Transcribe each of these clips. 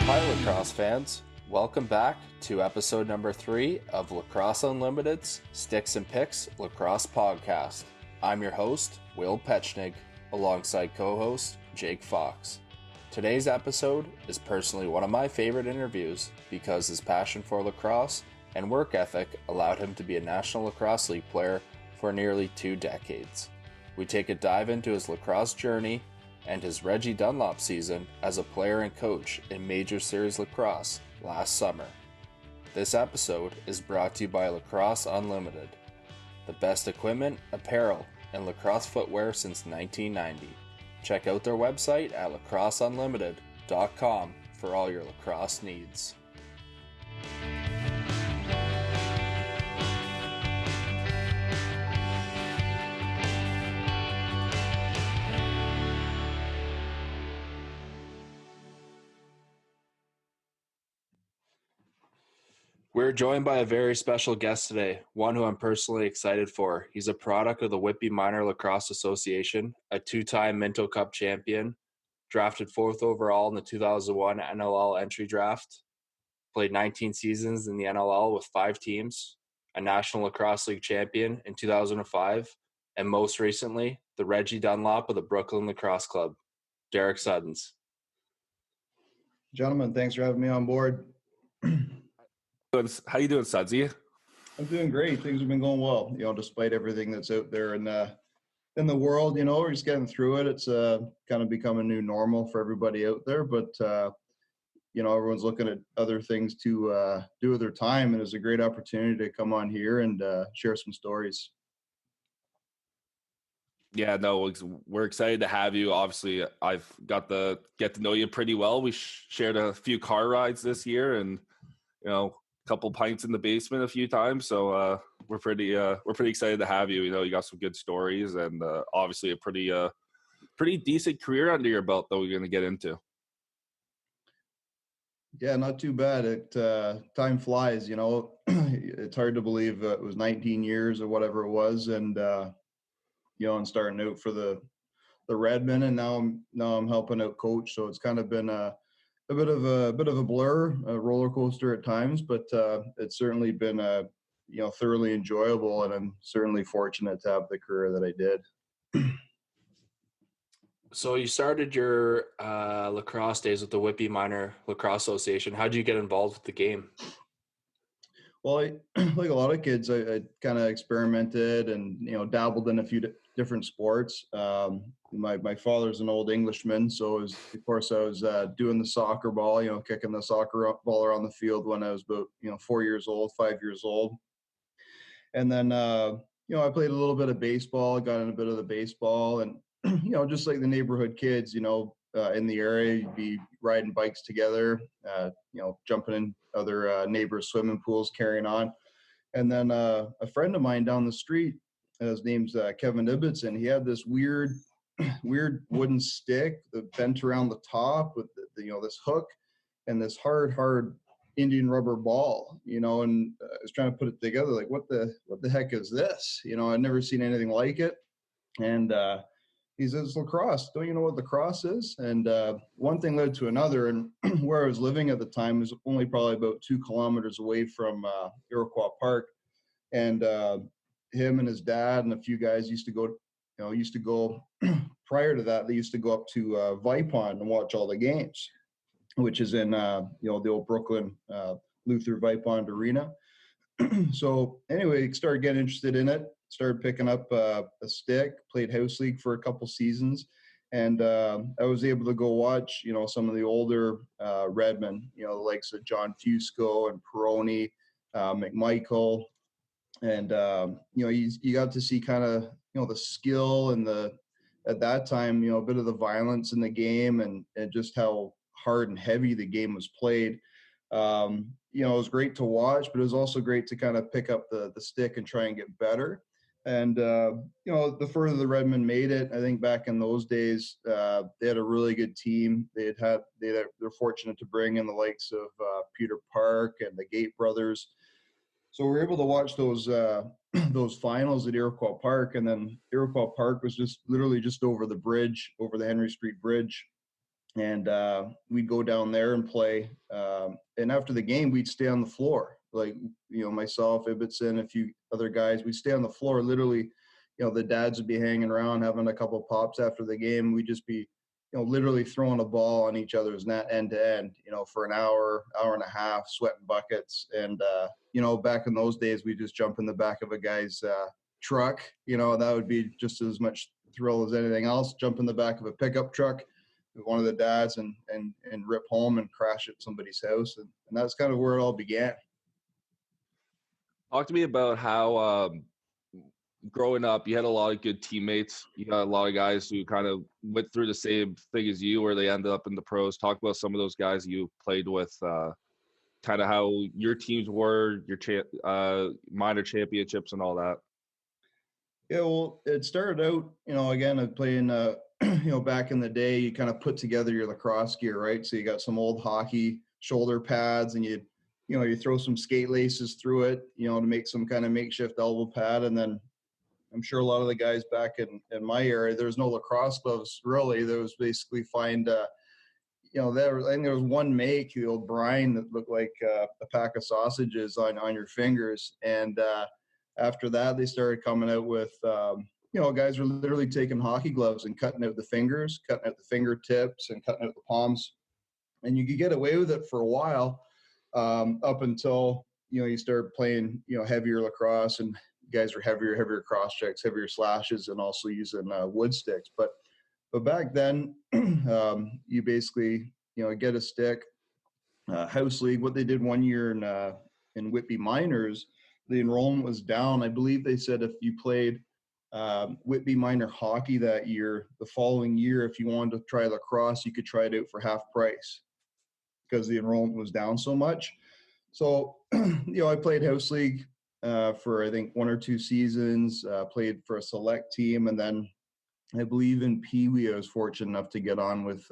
Hi, lacrosse fans. Welcome back to episode number 3 of Lacrosse Unlimited's Sticks and Picks Lacrosse Podcast. I'm your host, Will Petchnig, alongside co-host Jake Fox. Today's episode is personally one of my favorite interviews because his passion for lacrosse and work ethic allowed him to be a National Lacrosse League player for nearly 2 decades. We take a dive into his lacrosse journey and his Reggie Dunlop season as a player and coach in Major Series Lacrosse last summer. This episode is brought to you by Lacrosse Unlimited, the best equipment, apparel, and lacrosse footwear since 1990. Check out their website at lacrosseunlimited.com for all your lacrosse needs. We're joined by a very special guest today, one who I'm personally excited for. He's a product of the Whitby Minor Lacrosse Association, a 2-time Minto Cup champion, drafted 4th overall in the 2001 NLL entry draft, played 19 seasons in the NLL with 5 teams, a National Lacrosse League champion in 2005, and most recently, the Reggie Dunlop of the Brooklin Lacrosse Club, Derek Suddons. Gentlemen, thanks for having me on board. How you doing, Sudsy? I'm doing great. Things have been going well, despite everything that's out there in the world. We're just getting through it. It's kind of become a new normal for everybody out there, but everyone's looking at other things to do with their time, and it's a great opportunity to come on here and share some stories. Yeah, no, we're excited to have you. Obviously, I've got to get to know you pretty well. We shared a few car rides this year, and a couple pints in the basement a few times. So we're pretty excited to have you. You got some good stories, and obviously a pretty decent career under your belt that we're going to get into. Yeah, not too bad. Time flies. It's hard to believe it was 19 years or whatever it was, and and starting out for the Redmen, and now I'm helping out coach. So it's kind of been a bit of a blur, a roller coaster at times, but it's certainly been thoroughly enjoyable, and I'm certainly fortunate to have the career that I did. So you started your lacrosse days with the Whitby Minor Lacrosse Association. How did you get involved with the game? Well, like a lot of kids, I kind of experimented and dabbled in a few different sports. My father's an old Englishman, so I was doing the soccer ball, kicking the soccer ball around the field when I was about 4 years old, 5 years old, and then I played a little bit of baseball, got in a bit of the baseball, and just like the neighborhood kids, in the area, you'd be riding bikes together, jumping in other neighbors' swimming pools, carrying on. And then a friend of mine down the street, his name's Kevin Ibbotson. He had this weird wooden stick that bent around the top with this hook and this hard Indian rubber ball, and I was trying to put it together, like, what the heck is this? I'd never seen anything like it. And he says, lacrosse, don't you know what lacrosse is? And one thing led to another. And where I was living at the time was only probably about 2 kilometers away from Iroquois Park. And him and his dad and a few guys used to go prior to that, they used to go up to Vipon and watch all the games, which is in, the old Brooklyn Luther Vipon Arena. So anyway, started getting interested in it. Started picking up a stick, played house league for a couple seasons, and I was able to go watch, some of the older Redmen, the likes of John Fusco and Peroni, McMichael, and you got to see kind of the skill and at that time a bit of the violence in the game and just how hard and heavy the game was played. It was great to watch, but it was also great to kind of pick up the stick and try and get better. And, the further the Redmen made it, I think back in those days, they had a really good team. They're fortunate to bring in the likes of Peter Park and the Gate brothers. So we were able to watch those finals at Iroquois Park. And then Iroquois Park was just literally just over the bridge, over the Henry Street Bridge. and we'd go down there and play. And after the game, we'd stay on the floor. Like, myself, Ibbotson, a few other guys, we'd stay on the floor. Literally, the dads would be hanging around, having a couple of pops after the game. We'd just be, literally throwing a ball on each other's net end to end, for an hour, hour and a half, sweating buckets. And, back in those days, we just jump in the back of a guy's truck, that would be just as much thrill as anything else. Jump in the back of a pickup truck with one of the dads and rip home and crash at somebody's house. And that's kind of where it all began. Talk to me about how growing up, you had a lot of good teammates. You got a lot of guys who kind of went through the same thing as you, where they ended up in the pros. Talk about some of those guys you played with, kind of how your teams were, your minor championships and all that. Yeah, well, it started out, again, playing, back in the day, you kind of put together your lacrosse gear, right? So you got some old hockey shoulder pads, and you throw some skate laces through it, to make some kind of makeshift elbow pad. And then I'm sure a lot of the guys back in my area, there was no lacrosse gloves really. There was basically I think there was one make, the old brine, that looked like a pack of sausages on your fingers. And after that, they started coming out with, guys were literally taking hockey gloves and cutting out the fingers, cutting out the fingertips, and cutting out the palms. And you could get away with it for a while, up until, you started playing, heavier lacrosse, and guys were heavier cross checks, heavier slashes, and also using wood sticks. But back then, you basically, get a stick, house league. What they did one year in Whitby minors, the enrollment was down. I believe they said if you played Whitby minor hockey that year, the following year, if you wanted to try lacrosse, you could try it out for half price because the enrollment was down so much. So, I played house league for, I think, 1 or 2 seasons, played for a select team. And then I believe in Pee Wee, I was fortunate enough to get on with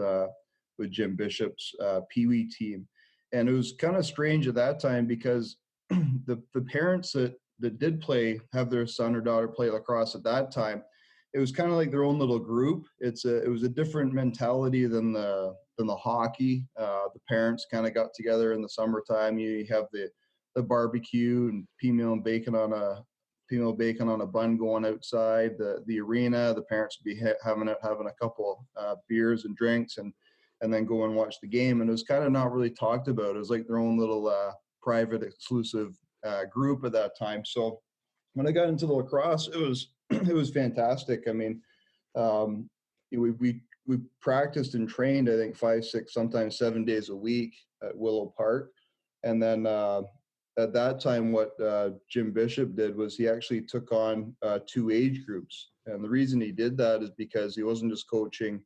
Jim Bishop's Pee Wee team. And it was kind of strange at that time because the parents that did have their son or daughter play lacrosse at that time, it was kind of like their own little group. It was a different mentality than the hockey. The parents kind of got together in the summertime. You have the barbecue and peanut bacon on a bun going outside the arena. The parents would be having a couple beers and drinks and then go and watch the game. And it was kind of not really talked about. It was like their own little private, exclusive group at that time. So when I got into the lacrosse, it was fantastic. I mean, we practiced and trained, I think, 5, 6, sometimes 7 days a week at Willow Park. And then at that time, what Jim Bishop did was he actually took on 2 age groups. And the reason he did that is because he wasn't just coaching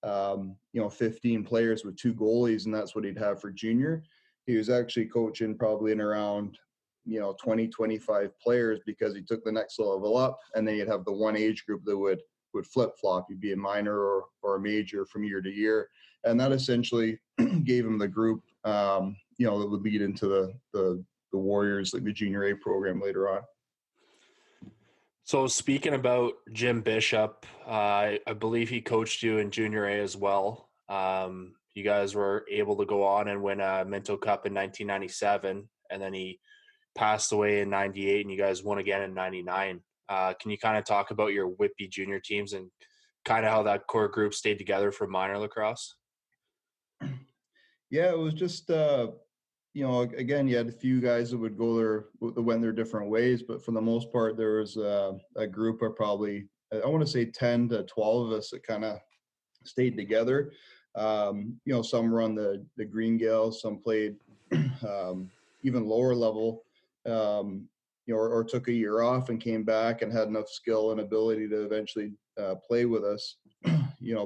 15 players with 2 goalies, and that's what he'd have for junior. He was actually coaching probably in around 20, 25 players, because he took the next level up, and then you'd have the one age group that would flip-flop. You'd be a minor or a major from year to year. And that essentially gave him the group, that would lead into the Warriors, like the junior A program later on. So speaking about Jim Bishop, I believe he coached you in junior A as well. You guys were able to go on and win a Minto Cup in 1997, and then he passed away in 98, and you guys won again in 99. Can you kind of talk about your Whitby junior teams and kind of how that core group stayed together for minor lacrosse? Yeah, it was just, again, you had a few guys that would that went their different ways, but for the most part, there was a group of probably, I want to say 10 to 12 of us that kind of stayed together. Some were on the Green Gales, some played even lower level, or took a year off and came back and had enough skill and ability to eventually play with us,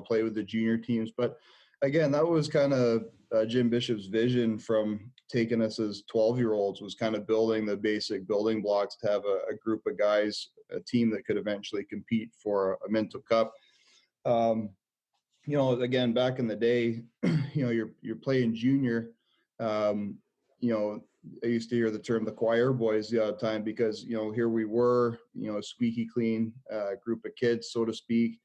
play with the junior teams. But again, that was kind of Jim Bishop's vision from taking us as 12-year-olds, was kind of building the basic building blocks to have a group of guys, a team that could eventually compete for a Minto Cup. Again, back in the day, you're playing junior. I used to hear the term the choir boys the odd time, because, here we were, a squeaky clean group of kids, so to speak.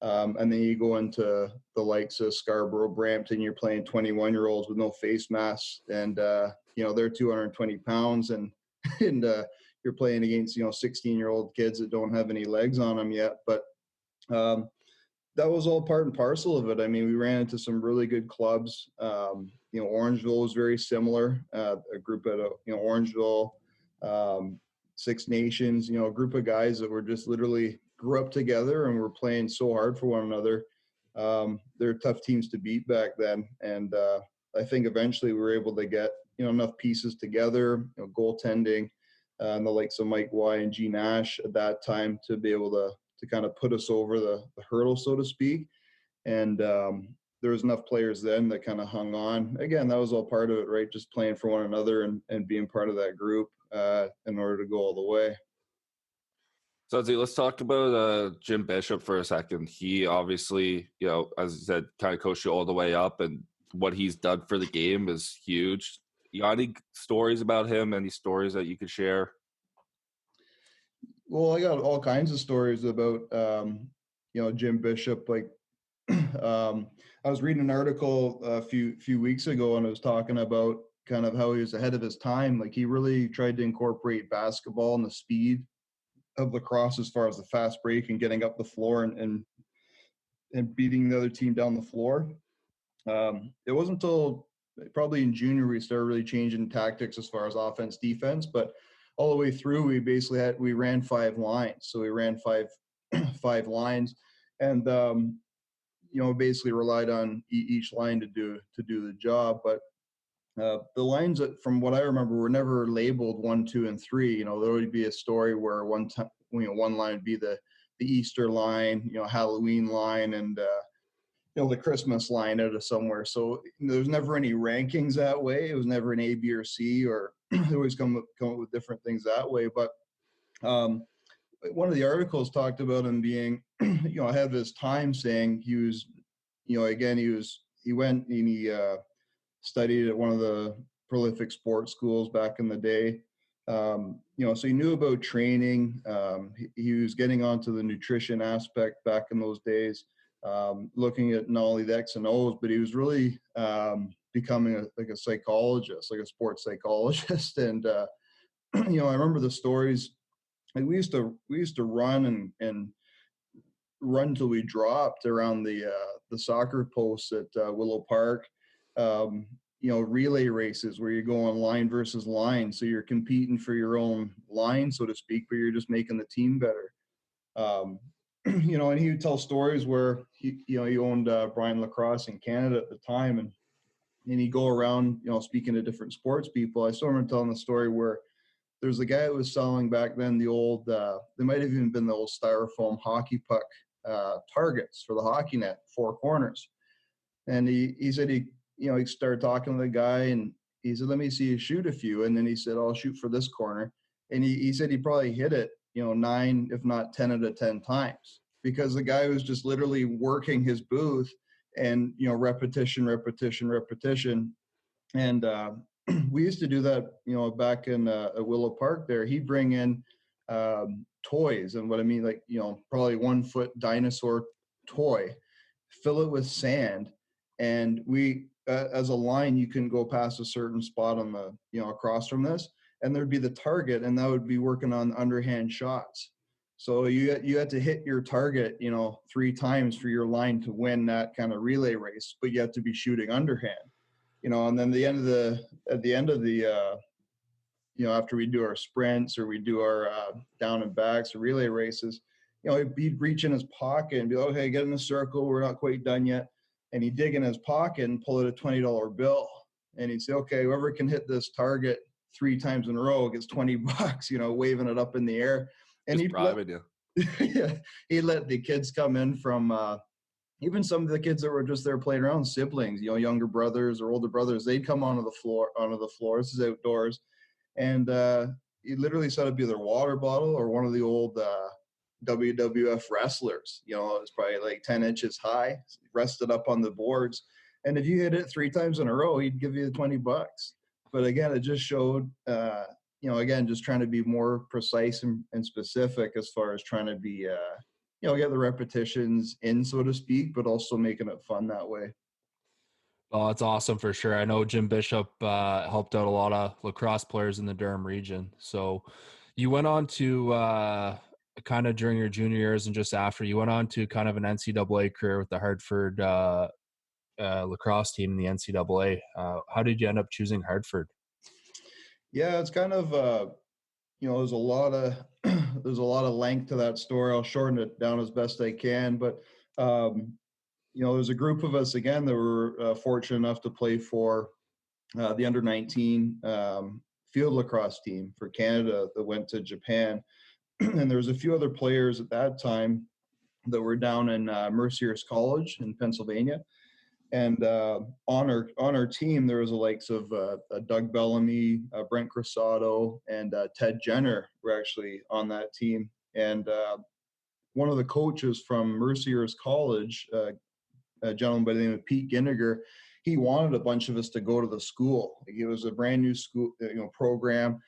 And then you go into the likes of Scarborough, Brampton, you're playing 21-year-olds with no face masks, and they're 220 pounds, and and you're playing against 16-year-old kids that don't have any legs on them yet. But that was all part and parcel of it. I mean, we ran into some really good clubs. Orangeville was very similar. A group at Orangeville, Six Nations, a group of guys that were just literally grew up together and were playing so hard for one another. They're tough teams to beat back then. And I think eventually we were able to get, enough pieces together, goaltending, and the likes of Mike Y and G Nash at that time to be able to kind of put us over the hurdle, so to speak. And there was enough players then that kind of hung on. Again, that was all part of it, right? Just playing for one another and being part of that group in order to go all the way. So let's talk about Jim Bishop for a second. He obviously, as I said, kind of coached you all the way up, and what he's done for the game is huge. You got any stories about him? Any stories that you could share? Well, I got all kinds of stories about, Jim Bishop. Like, I was reading an article a few weeks ago, and it was talking about kind of how he was ahead of his time. Like, he really tried to incorporate basketball and the speed of lacrosse as far as the fast break and getting up the floor and beating the other team down the floor. It wasn't until probably in junior we started really changing tactics as far as offense, defense, but all the way through we ran 5 lines. So we ran five lines, and basically relied on each line to do the job. But the lines that, from what I remember, were never labeled 1, 2, and 3. There would be a story where one line would be the Easter line, Halloween line, and the Christmas line out of somewhere. So there was never any rankings that way. It was never an A, B, or C, or they always come up with different things that way. But one of the articles talked about him being, ahead of his time, saying he was, he went and he studied at one of the prolific sports schools back in the day. So he knew about training. He was getting onto the nutrition aspect back in those days, looking at not only the X and O's, but he was really becoming a psychologist, like a sports psychologist. And I remember the stories. Like, we used to run and run till we dropped around the soccer posts at Willow Park. Relay races where you go on line versus line. So you're competing for your own line, so to speak, but you're just making the team better. And he would tell stories where he owned Brooklin Lacrosse in Canada at the time, and he'd go around, speaking to different sports people. I still remember telling the story where there's a guy that was selling back then the old, they might have even been the old styrofoam hockey puck targets for the hockey net, 4 corners. And he said he started talking to the guy, and he said, "Let me see you shoot a few." And then he said, "I'll shoot for this corner." And he said he probably hit it, 9, if not 10 out of 10 times, because the guy was just literally working his booth and, repetition. And we used to do that, back in at Willow Park there. He'd bring in toys, and what I mean, like, probably 1-foot dinosaur toy, fill it with sand, and we as a line, you can go past a certain spot on the across from this, and there'd be the target, and that would be working on underhand shots. So you had to hit your target 3 times for your line to win that kind of relay race, but you have to be shooting underhand. And then at the end of the after we do our sprints or we do our down and backs or relay races, he'd reach in his pocket and be, "Okay, get in a circle. We're not quite done yet." And he'd dig in his pocket and pull out a $20 bill. And he'd say, "Okay, whoever can hit this target 3 times in a row gets $20, waving it up in the air." And he'd bribing you. Yeah, he'd let the kids come in from even some of the kids that were just there playing around, siblings, younger brothers or older brothers. They'd come onto the floor. This is outdoors. And he literally said it'd be their water bottle or one of the old WWF wrestlers. It's probably like 10 inches high, rested up on the boards. And if you hit it 3 times in a row, he'd give you the $20. But again, it just showed, again, just trying to be more precise and specific as far as trying to be, get the repetitions in, so to speak, but also making it fun that way. Oh, it's awesome for sure. I know Jim Bishop helped out a lot of lacrosse players in the Durham region. So you went on to kind of during your junior years and just after, you went on to kind of an NCAA career with the Hartford lacrosse team in the NCAA. How did you end up choosing Hartford? Yeah, it's kind of there's a lot of there's a lot of length to that story. I'll shorten it down as best I can, but there's a group of us again that were fortunate enough to play for the under 19 field lacrosse team for Canada that went to Japan, and there was a few other players at that time that were down in Mercier's College in Pennsylvania. And on our team, there was the likes of Doug Bellamy, Brent Crossato, and Ted Jenner were actually on that team. And one of the coaches from Mercier's College, a gentleman by the name of Pete Ginniger, he wanted a bunch of us to go to the school. It was a brand new school, program.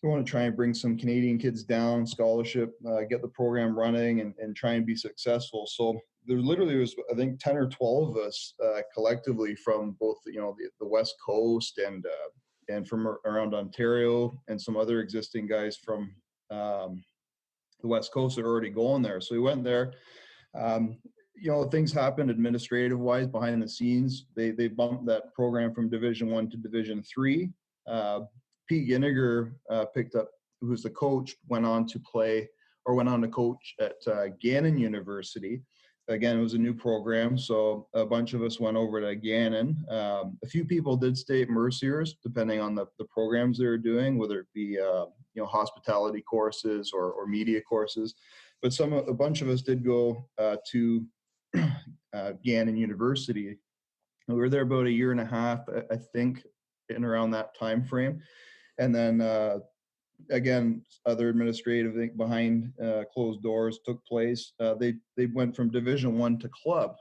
He wanted to try and bring some Canadian kids down, scholarship, get the program running, and try and be successful. So there literally was, I think, 10 or 12 of us collectively from both, the West Coast and from around Ontario, and some other existing guys from the West Coast that are already going there. So we went there. Things happened administrative wise behind the scenes. They bumped that program from Division I to Division III. Pete Ginniger picked up, who's the coach, went on to coach at Gannon University. Again, it was a new program, so a bunch of us went over to Gannon. A few people did stay at Mercier's, depending on the programs they were doing, whether it be hospitality courses or media courses. But a bunch of us did go to Gannon University. We were there about a year and a half, I think, in around that time frame. And then again, other administrative thing behind closed doors took place. They went from Division I to club.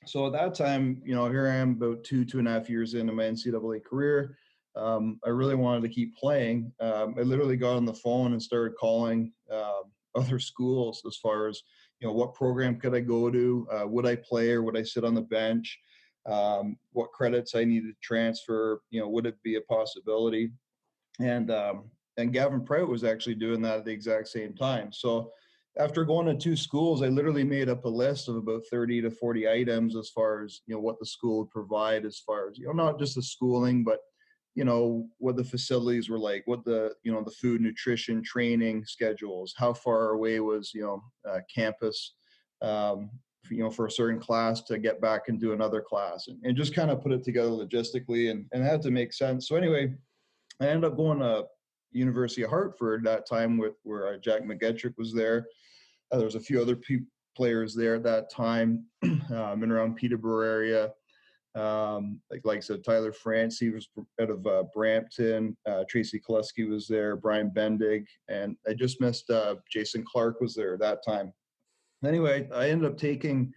So at that time, here I am about 2.5 years into my NCAA career. I really wanted to keep playing. I literally got on the phone and started calling other schools as far as, what program could I go to? Would I play or would I sit on the bench? What credits I needed to transfer? Would it be a possibility? And Gavin Prout was actually doing that at the exact same time. So after going to two schools, I literally made up a list of about 30 to 40 items as far as, what the school would provide, as far as, not just the schooling, but, what the facilities were like, what the food, nutrition, training schedules, how far away was, campus, for a certain class to get back and do another class, and just kind of put it together logistically, and it had to make sense. So anyway, I ended up going to University of Hartford that time where Jack McGettrick was there. There was a few other players there at that time in around Peterborough area. Like I said, Tyler France, he was out of Brampton. Tracy Koleski was there. Brian Bendig. And I just missed Jason Clark was there at that time. Anyway, I ended up taking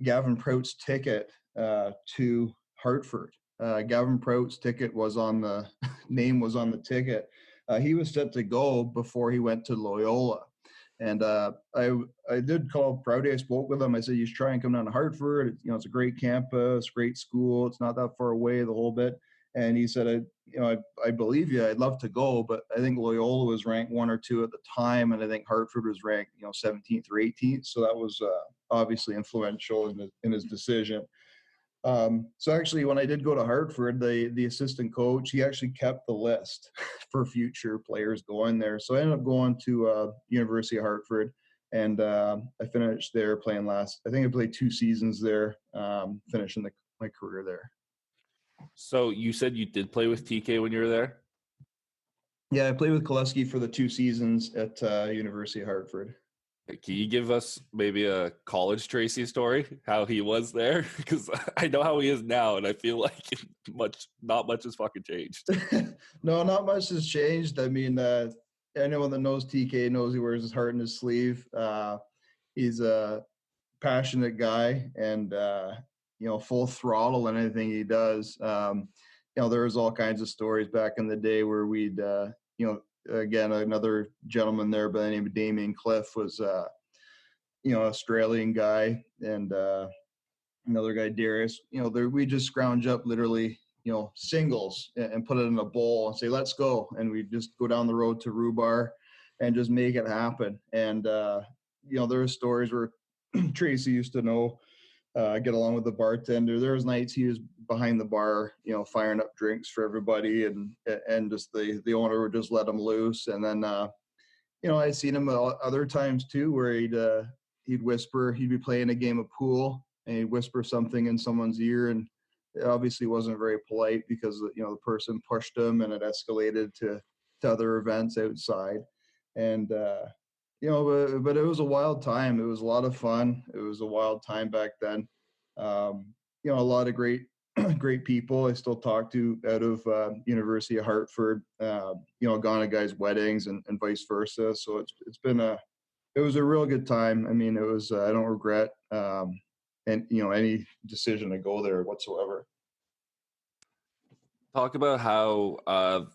Gavin Prout's ticket to Hartford. Gavin Prout's ticket was on the name was on the ticket. He was set to go before he went to Loyola. And I did call Prouty. I spoke with him. I said, you should try and come down to Hartford. It's a great campus, great school. It's not that far away, the whole bit. And he said, I believe you. I'd love to go, but I think Loyola was ranked 1 or 2 at the time, and I think Hartford was ranked, 17th or 18th. So that was obviously influential in his decision. So actually, when I did go to Hartford, the assistant coach, he actually kept the list for future players going there. So I ended up going to University of Hartford, and I finished there playing I think I played 2 seasons there, finishing my career there. So you said you did play with TK when you were there? Yeah, I played with Koleski for the 2 seasons at University of Hartford. Can you give us maybe a college Tracy story, how he was there? Because I know how he is now, and I feel like not much has fucking changed. No, not much has changed. I mean, anyone that knows TK knows he wears his heart in his sleeve. He's a passionate guy, and full throttle in anything he does. There was all kinds of stories back in the day where we'd again, another gentleman there by the name of Damien Cliff was, Australian guy, and another guy, Darius. We just scrounge up literally, singles and put it in a bowl and say, let's go. And we just go down the road to Rhubar and just make it happen. And, there are stories where Tracy used to get along with the bartender. There was nights he was behind the bar, firing up drinks for everybody, and just the owner would just let him loose. And then, I'd seen him other times too, where he'd whisper, he'd be playing a game of pool and he'd whisper something in someone's ear, and it obviously wasn't very polite because, the person pushed him, and it escalated to other events outside. And, but it was a wild time. It was a lot of fun. It was a wild time back then. A lot of great people I still talk to out of University of Hartford, gone to guys' weddings and vice versa. So it was a real good time. I mean, it was, I don't regret any decision to go there whatsoever. Talk about how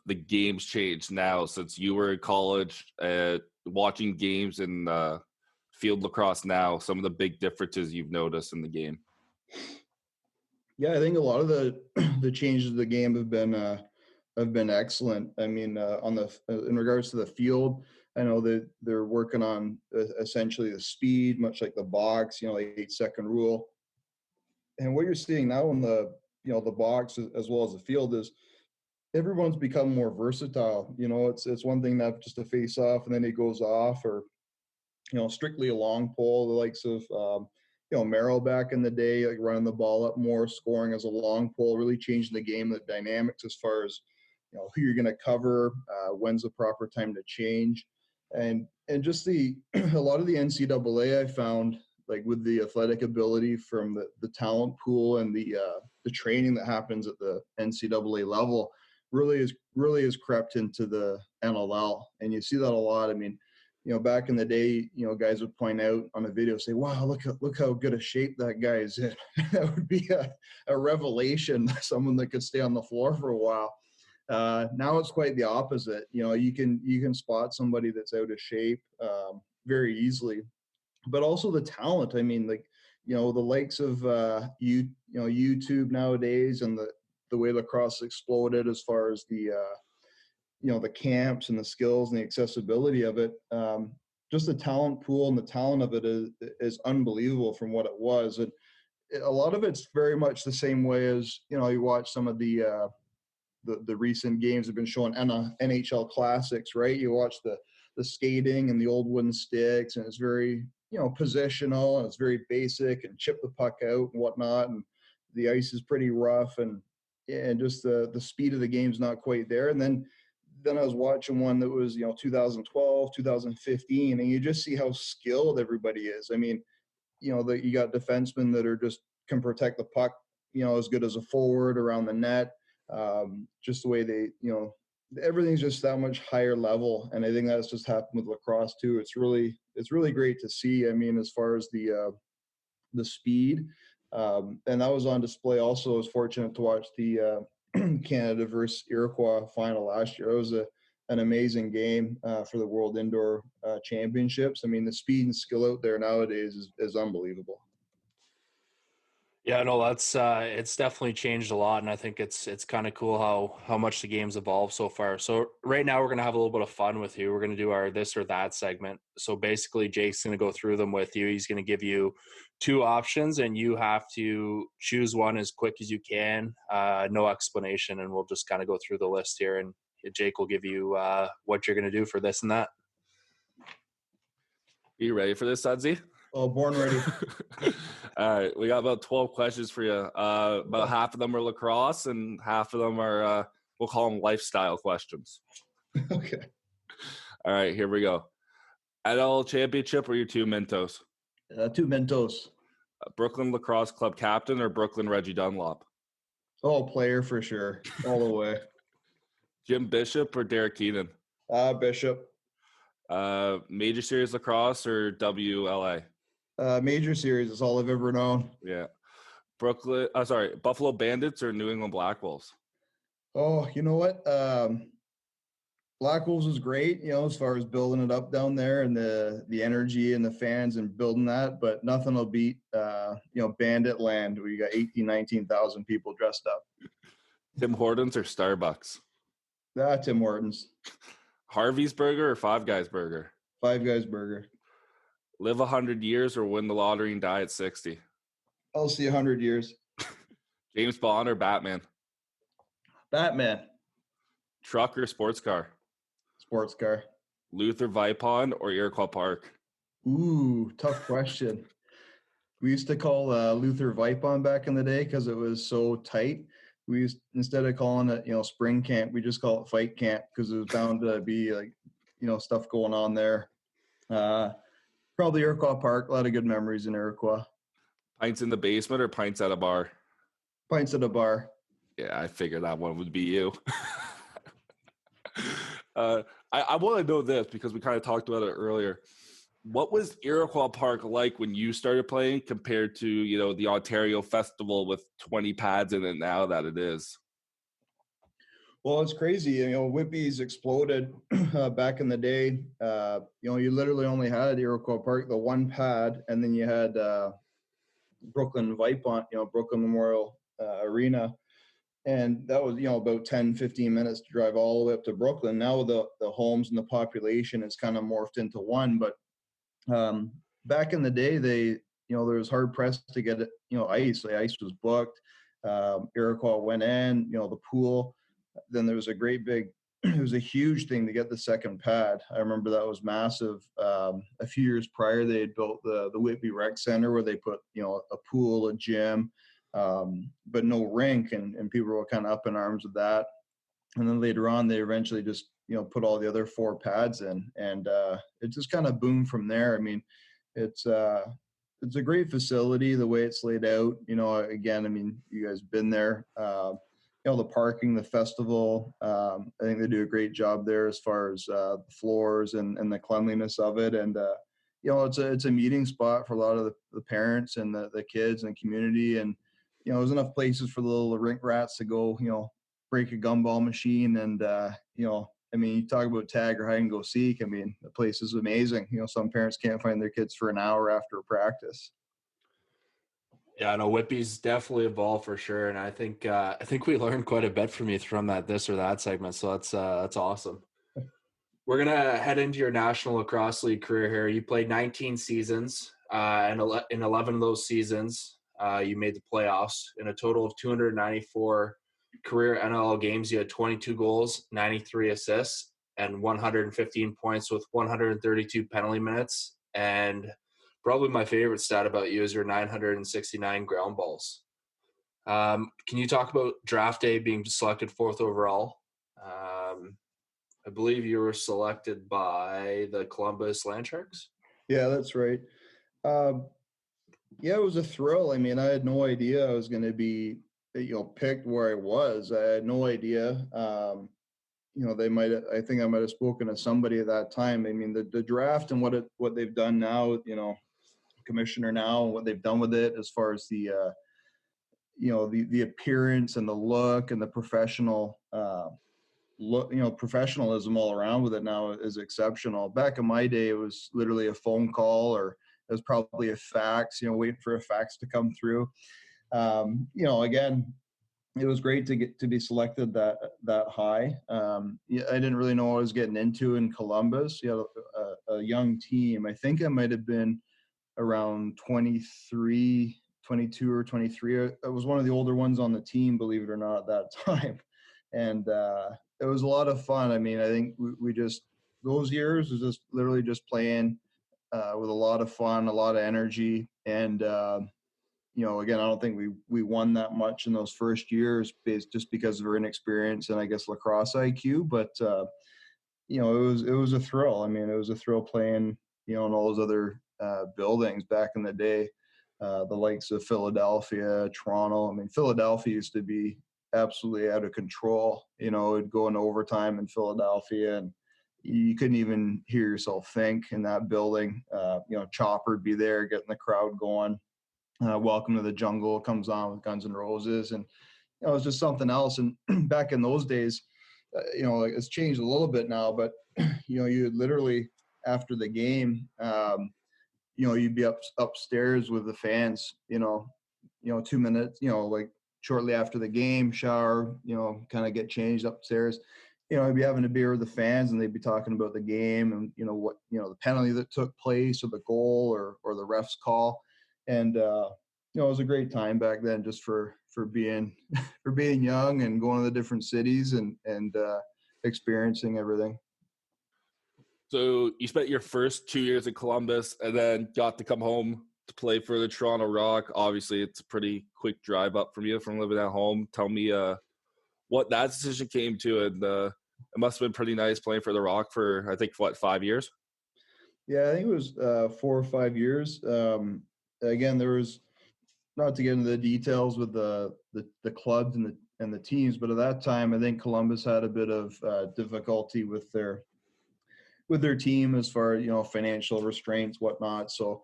the game's changed now since you were in college, watching games in field lacrosse now, some of the big differences you've noticed in the game. Yeah, I think a lot of the changes of the game have been excellent. I mean, in regards to the field, I know that they're working on essentially the speed, much like the box, the 8-second rule. And what you're seeing now in the box as well as the field is everyone's become more versatile. It's one thing to have just a face off and then it goes off, or strictly a long pole, the likes of Merrill back in the day, like running the ball up more, scoring as a long pole, really changing the game, the dynamics as far as who you're going to cover, when's the proper time to change, and just a lot of the NCAA I found, like with the athletic ability from the talent pool and the training that happens at the NCAA level really has crept into the NLL, and you see that a lot. I mean, back in the day, guys would point out on a video, say, wow, look how good a shape that guy is in. That would be a revelation, someone that could stay on the floor for a while. Now it's quite the opposite. You can spot somebody that's out of shape very easily, but also the talent. I mean, like, the likes of YouTube nowadays, and the way lacrosse exploded as far as the camps and the skills and the accessibility of it. Just the talent pool and the talent of it is unbelievable from what it was. And a lot of it's very much the same way as, you watch some of the recent games have been showing NHL classics, right? You watch the skating and the old wooden sticks, and it's very, positional, and it's very basic, and chip the puck out and whatnot. And the ice is pretty rough, and just the speed of the game's not quite there. And then I was watching one that was, 2012, 2015, and you just see how skilled everybody is. I mean, that you got defensemen that are just can protect the puck, as good as a forward around the net. Just the way they, everything's just that much higher level. And I think that's just happened with lacrosse too. It's really great to see. I mean, as far as the speed, and that was on display also. I was fortunate to watch the Canada versus Iroquois final last year. It was an amazing game for the World Indoor Championships. I mean, the speed and skill out there nowadays is unbelievable. Yeah, no, that's it's definitely changed a lot, and I think it's kind of cool how much the game's evolved so far. So right now we're gonna have a little bit of fun with you. We're gonna do our this or that segment. So basically, Jake's gonna go through them with you. He's gonna give you two options, and you have to choose one as quick as you can. No explanation, and we'll just kind of go through the list here, and Jake will give you what you're gonna do for this and that. Are you ready for this, Sudsy? Oh, born ready. All right, we got about 12 questions for you. About half of them are lacrosse, and half of them are we'll call them lifestyle questions. Okay. All right, here we go. NLL championship or your two Mentos? Two Mentos. Brooklin Lacrosse Club captain or Brooklyn Reggie Dunlop? Oh, player for sure, all the way. Jim Bishop or Derek Keenan? Bishop. Major Series Lacrosse or WLA? Major Series is all I've ever known. Yeah. Buffalo Bandits or New England Black Wolves? Oh, you know what? Black Wolves was great, as far as building it up down there and the energy and the fans and building that, but nothing will beat, Bandit Land, where you got 19,000 people dressed up. Tim Hortons or Starbucks? Tim Hortons. Harvey's Burger or Five Guys Burger? Five Guys Burger. Live 100 years or win the lottery and die at 60? I'll see 100 years. James Bond or Batman? Batman. Truck or sports car? Sports car. Luther Vipon or Iroquois Park? Ooh, tough question. We used to call Luther Vipon back in the day because it was so tight. We used, instead of calling it, spring camp, we just call it fight camp because it was bound to be stuff going on there. Probably Iroquois Park. A lot of good memories in Iroquois. Pints in the basement or pints at a bar? Pints at a bar. Yeah, I figured that one would be you. I want to know this because we kind of talked about it earlier. What was Iroquois Park like when you started playing compared to, the Ontario Festival with 20 pads in it now that it is? Well, it's crazy. Whippies exploded back in the day. You literally only had Iroquois Park, the one pad, and then you had Brooklin Vipon, Brooklin Memorial Arena. And that was, about 10, 15 minutes to drive all the way up to Brooklyn. Now the homes and the population is kind of morphed into one. But back in the day, there was hard pressed to get, ice. The ice was booked. Iroquois went in, the pool. Then there was a great big, it was a huge thing to get the second pad. I remember that was massive. A few years prior, they had built the Whitby Rec Center where they put, a pool, a gym, but no rink, and people were kind of up in arms with that. And then later on, they eventually just, put all the other 4 pads in, and it just kind of boomed from there. I mean, it's a great facility, the way it's laid out. Again, you guys been there. The parking, the festival, I think they do a great job there as far as the floors and the cleanliness of it. And, it's a meeting spot for a lot of the parents and the kids and the community. And, there's enough places for the little rink rats to go, break a gumball machine. And, you talk about tag or hide and go seek. The place is amazing. Some parents can't find their kids for an hour after practice. Yeah, no, Whippy's definitely evolved for sure, and I think we learned quite a bit from you from that this or that segment. So that's awesome. We're gonna head into your National Lacrosse League career here. You played 19 seasons, and in 11 of those seasons, you made the playoffs. In a total of 294 career NLL games, you had 22 goals, 93 assists, and 115 points with 132 penalty minutes. And probably my favorite stat about you is your 969 ground balls. Can you talk about draft day being selected 4th overall? I believe you were selected by the Columbus Landsharks. Yeah, that's right. It was a thrill. I had no idea I was going to be, picked where I was. I had no idea. I think I might have spoken to somebody at that time. The draft and what they've done now, commissioner now, and what they've done with it as far as the appearance and the look and the professional professionalism all around with it now is exceptional. Back in my day, it was literally a phone call, or it was probably a fax, waiting for a fax to come through. Again, it was great to be selected that high. I didn't really know what I was getting into in Columbus. A young team. I think I might have been around 22 or 23. I was one of the older ones on the team, believe it or not, at that time. And it was a lot of fun. I think we just, those years was just literally just playing with a lot of fun, a lot of energy. And, again, I don't think we won that much in those first years just because of our inexperience and I guess lacrosse IQ. But, it was a thrill. It was a thrill playing, in all those other buildings back in the day, the likes of Philadelphia, Toronto. Philadelphia used to be absolutely out of control. It'd go into overtime in Philadelphia, and you couldn't even hear yourself think in that building. Chopper'd be there getting the crowd going. Welcome to the Jungle comes on with Guns N' Roses, and it was just something else. And back in those days, like it's changed a little bit now, but you would literally after the game, you'd be upstairs with the fans, 2 minutes, like shortly after the game, shower, kind of get changed upstairs. I'd be having a beer with the fans and they'd be talking about the game and, what, the penalty that took place or the goal or the ref's call. And, it was a great time back then just for being, for being young and going to the different cities and experiencing everything. So you spent your first 2 years in Columbus and then got to come home to play for the Toronto Rock. Obviously, it's a pretty quick drive up from you from living at home. Tell me what that decision came to, and it must have been pretty nice playing for the Rock for, I think, 5 years? Yeah, I think it was 4 or 5 years. Again, there was, not to get into the details with the clubs and the teams, but at that time, I think Columbus had a bit of difficulty with their team as far as, financial restraints, whatnot. So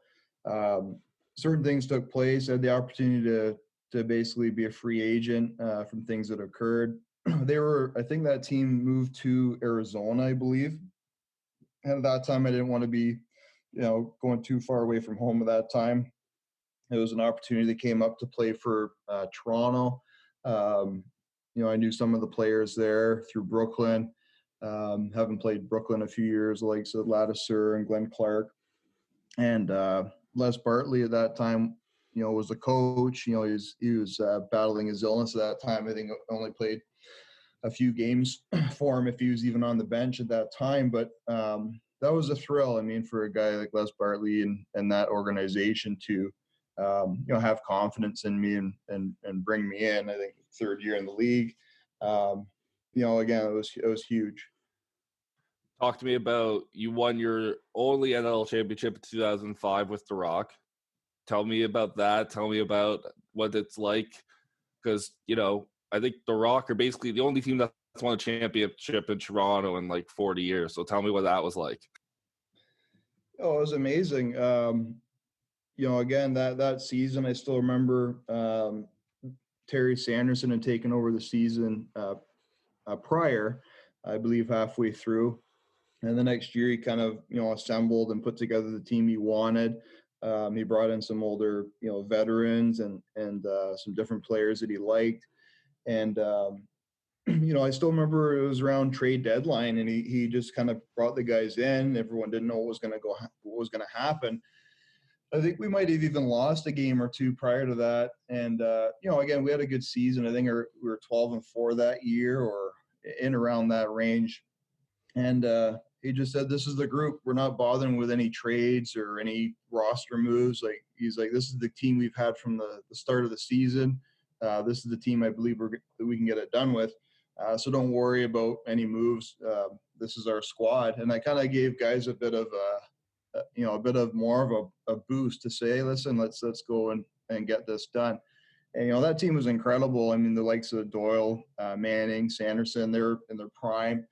certain things took place. I had the opportunity to basically be a free agent from things that occurred. I think that team moved to Arizona, I believe. And at that time, I didn't want to be, going too far away from home at that time. It was an opportunity that came up to play for Toronto. I knew some of the players there through Brooklyn. Having played Brooklyn a few years, like so Ladouceur and Glenn Clark. And Les Bartley at that time, was the coach. He was battling his illness at that time. I think only played a few games for him if he was even on the bench at that time. But that was a thrill. I mean, for a guy like Les Bartley and that organization to, have confidence in me and bring me in. I think third year in the league. Again, it was huge. Talk to me about, you won your only NL championship in 2005 with the Rock. Tell me about that. Tell me about what it's like, because I think the Rock are basically the only team that's won a championship in Toronto in like 40 years. So tell me what that was like. Oh, it was amazing. Again, that season, I still remember Terry Sanderson had taken over the season prior, I believe halfway through. And the next year he kind of, assembled and put together the team he wanted. He brought in some older, veterans and some different players that he liked. And, I still remember it was around trade deadline and he just kind of brought the guys in. Everyone didn't know what was going to happen. I think we might have even lost a game or two prior to that. And, again, we had a good season. I think we were 12-4 that year or in around that range. And he just said, this is the group. We're not bothering with any trades or any roster moves. He's like, this is the team we've had from the start of the season. This is the team I believe that we can get it done with. So don't worry about any moves. This is our squad. And I kind of gave guys a bit of more of a boost to say, hey, listen, let's go and get this done. And, that team was incredible. I mean, the likes of Doyle, Manning, Sanderson, they're in their prime.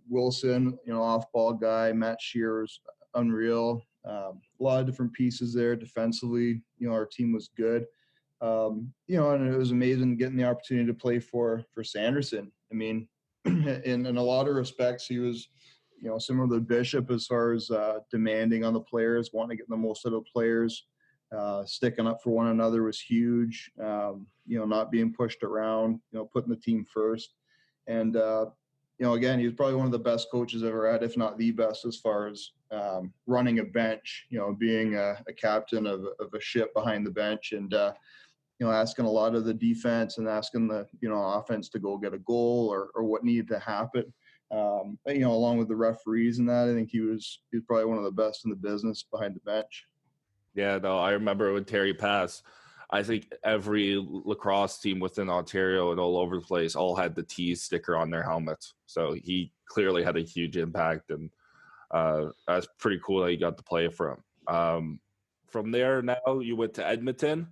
Wilson, off-ball guy, Matt Shearer's unreal. A lot of different pieces there defensively. Our team was good. And it was amazing getting the opportunity to play for Sanderson. I mean, in a lot of respects, he was, similar to Bishop as far as demanding on the players, wanting to get the most out of the players. Sticking up for one another was huge. Not being pushed around, putting the team first. And, again, he was probably one of the best coaches I've ever had, if not the best, as far as running a bench, being a captain of a ship behind the bench and, asking a lot of the defense and asking the, offense to go get a goal or what needed to happen. But, along with the referees and that, I think he was probably one of the best in the business behind the bench. Yeah, no, I remember when Terry passed, I think every lacrosse team within Ontario and all over the place all had the T sticker on their helmets. So he clearly had a huge impact, and that's pretty cool that you got to play for him. From there, now you went to Edmonton,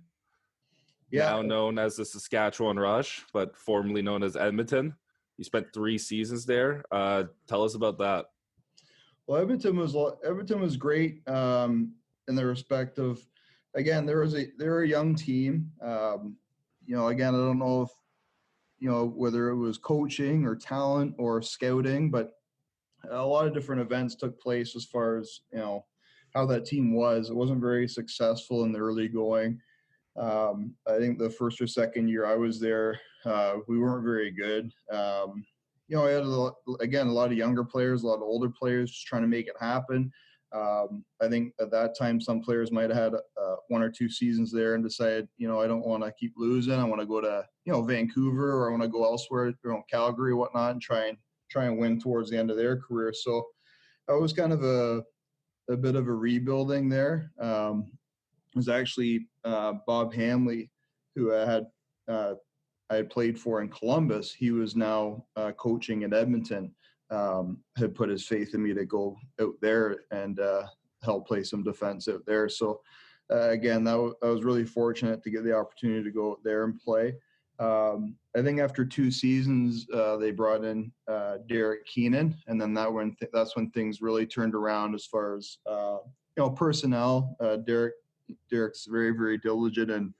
now known as the Saskatchewan Rush, but formerly known as Edmonton. You spent 3 seasons there. Tell us about that. Well, Edmonton was great in the respect of, again, they're a young team. Again, I don't know if whether it was coaching or talent or scouting, but a lot of different events took place as far as, how that team was. It wasn't very successful in the early going. I think the first or second year I was there, we weren't very good. I had a lot of younger players, a lot of older players just trying to make it happen. I think at that time, some players might have had 1 or 2 seasons there and decided, I don't want to keep losing. I want to go to, Vancouver, or I want to go elsewhere, Calgary, whatnot, and try and win towards the end of their career. So I was kind of a bit of a rebuilding there. It was actually Bob Hamley, who I had played for in Columbus. He was now coaching in Edmonton. Had put his faith in me to go out there and help play some defense out there. So again, I was really fortunate to get the opportunity to go out there and play. I think after 2 seasons, they brought in Derek Keenan, and then that's when things really turned around as far as personnel. Derek's very, very diligent in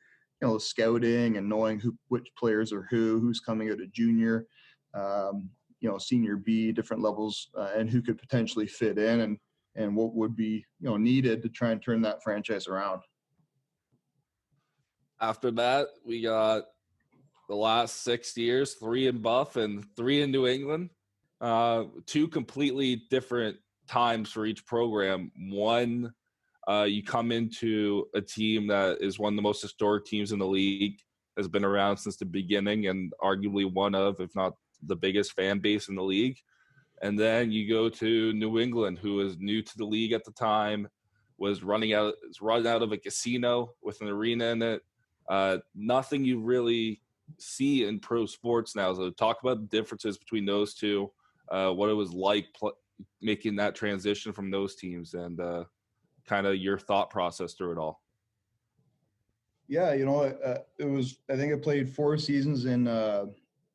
scouting and knowing which players are who's coming out of junior, senior B, different levels, and who could potentially fit in and what would be needed to try and turn that franchise around. After that, we got the last 6 years, 3 in Buff and 3 in New England. 2 completely different times for each program. One, you come into a team that is one of the most historic teams in the league, has been around since the beginning, and arguably one of, if not the biggest fan base in the league. And then you go to New England, who was new to the league at the time, was running out of a casino with an arena in it. Nothing you really see in pro sports now. So talk about the differences between those two, what it was like making that transition from those teams, and kind of your thought process through it all. Yeah, it was. I think I played 4 seasons in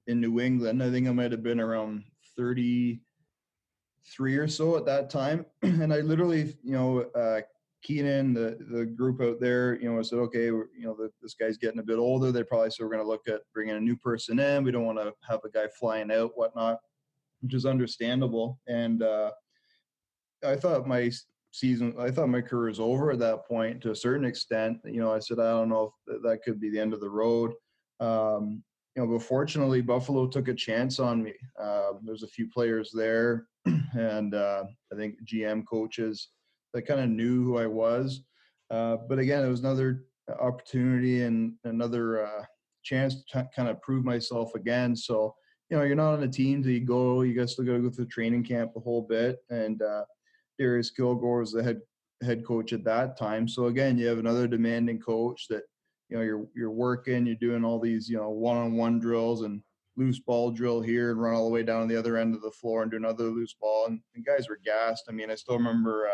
New England. I think I might have been around 33 or so at that time, and I literally, Keenan, the group out there, I said, okay, this guy's getting a bit older. They probably said we're going to look at bringing a new person in. We don't want to have a guy flying out, whatnot, which is understandable. And I thought my career was over at that point to a certain extent. I said, I don't know if that could be the end of the road. But fortunately, Buffalo took a chance on me. There's a few players there, and I think GM coaches that kind of knew who I was. But again, it was another opportunity and another chance to kind of prove myself again. So, you're not on a team till you go. You guys still got to go through training camp the whole bit. And Darius Kilgore was the head coach at that time. So again, you have another demanding coach that, you're working, you're doing all these, one-on-one drills and loose ball drill here and run all the way down to the other end of the floor and do another loose ball. And guys were gassed. I mean, I still remember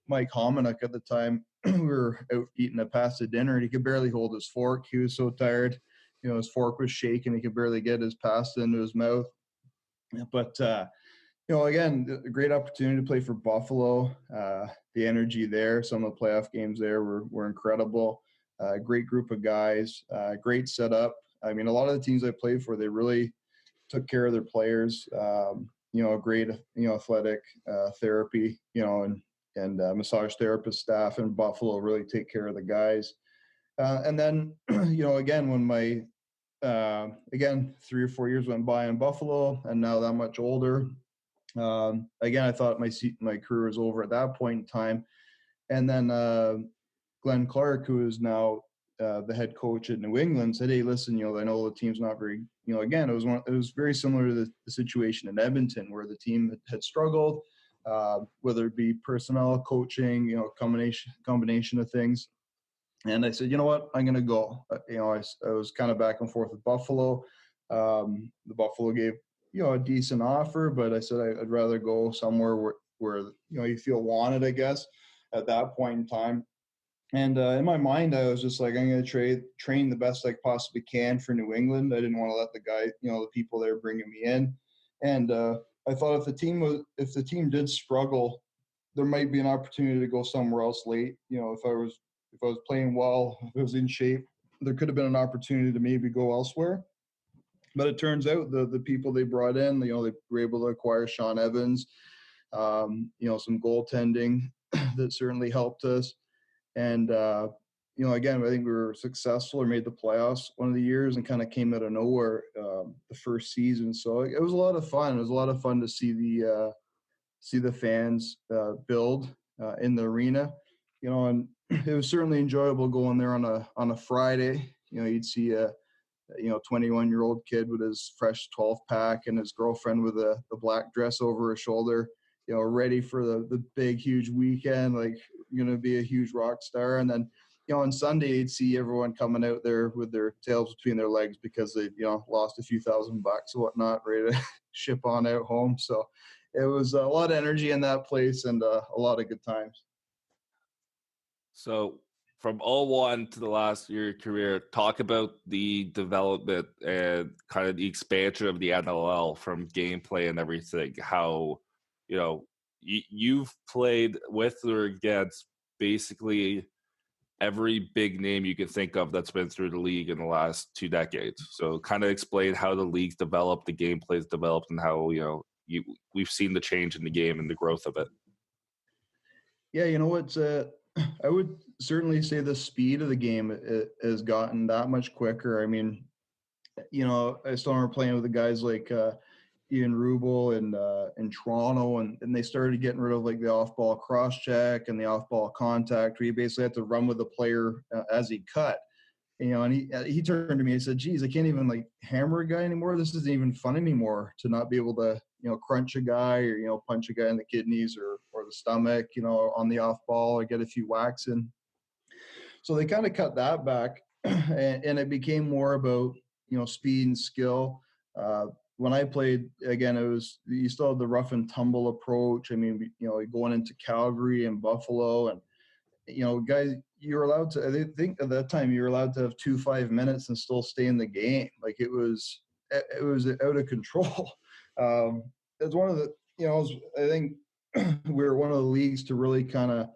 Mike Hominick at the time. We were out eating a pasta dinner and he could barely hold his fork. He was so tired. His fork was shaking. He could barely get his pasta into his mouth. But, again, a great opportunity to play for Buffalo. The energy there, some of the playoff games there were incredible. Great group of guys, great setup. I mean, a lot of the teams I played for, they really took care of their players. Great, athletic therapy, and massage therapist staff in Buffalo really take care of the guys. And then, again, when my 3 or 4 years went by in Buffalo, and now that much older, again, I thought my career was over at that point in time. And then Glenn Clark, who is now the head coach at New England, said, "Hey, listen, I know the team's not very, again, it was very similar to the situation in Edmonton where the team had struggled, whether it be personnel, coaching, combination of things." And I said, you know what, I'm going to go. I was kind of back and forth with Buffalo. The Buffalo gave, a decent offer, but I said I'd rather go somewhere where you feel wanted, I guess, at that point in time. And in my mind, I was just like, I'm going to train the best I possibly can for New England. I didn't want to let the people there bringing me in. And I thought if the team did struggle, there might be an opportunity to go somewhere else late. If I was playing well, if I was in shape, there could have been an opportunity to maybe go elsewhere. But it turns out the people they brought in, they were able to acquire Sean Evans, some goaltending that certainly helped us. And, again, I think we were successful or made the playoffs one of the years and kind of came out of nowhere the first season. So it was a lot of fun. It was a lot of fun to see the fans build in the arena, and it was certainly enjoyable going there on a Friday. You'd see a 21-year-old kid with his fresh 12 pack and his girlfriend with the black dress over her shoulder, ready for the big, huge weekend, like going to be a huge rock star. And then, on Sunday, you'd see everyone coming out there with their tails between their legs because they, lost a few $1,000 or whatnot, ready to ship on out home. So it was a lot of energy in that place and a lot of good times. So from 01 to the last year of your career, talk about the development and kind of the expansion of the NLL from gameplay and everything. How, you've played with or against basically every big name you can think of that's been through the league in the last 2 decades. So kind of explain how the league's developed, the gameplay's developed, and how, we've seen the change in the game and the growth of it. Yeah, I would certainly say the speed of the game has gotten that much quicker. I mean, I still remember playing with the guys like Ian Rubel in Toronto, and they started getting rid of like the off-ball cross-check and the off-ball contact, where you basically had to run with the player as he cut. And he turned to me and said, geez, I can't even like hammer a guy anymore. This isn't even fun anymore to not be able to, crunch a guy or, punch a guy in the kidneys or the stomach, on the off ball or get a few whacks in. So they kind of cut that back and it became more about, speed and skill. When I played, again, you still had the rough and tumble approach. I mean, going into Calgary and Buffalo and, guys, you were allowed to, I think at that time you were allowed to have 5 minutes and still stay in the game. Like it was out of control. It's one of the, I think we were one of the leagues to really kind of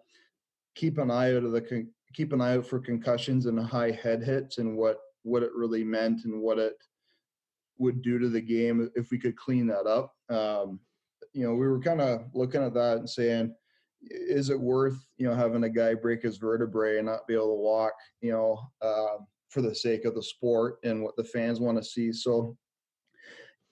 keep an eye out for concussions and high head hits and what it really meant and what it would do to the game if we could clean that up. We were kind of looking at that and saying, is it worth, having a guy break his vertebrae and not be able to walk, for the sake of the sport and what the fans want to see. So,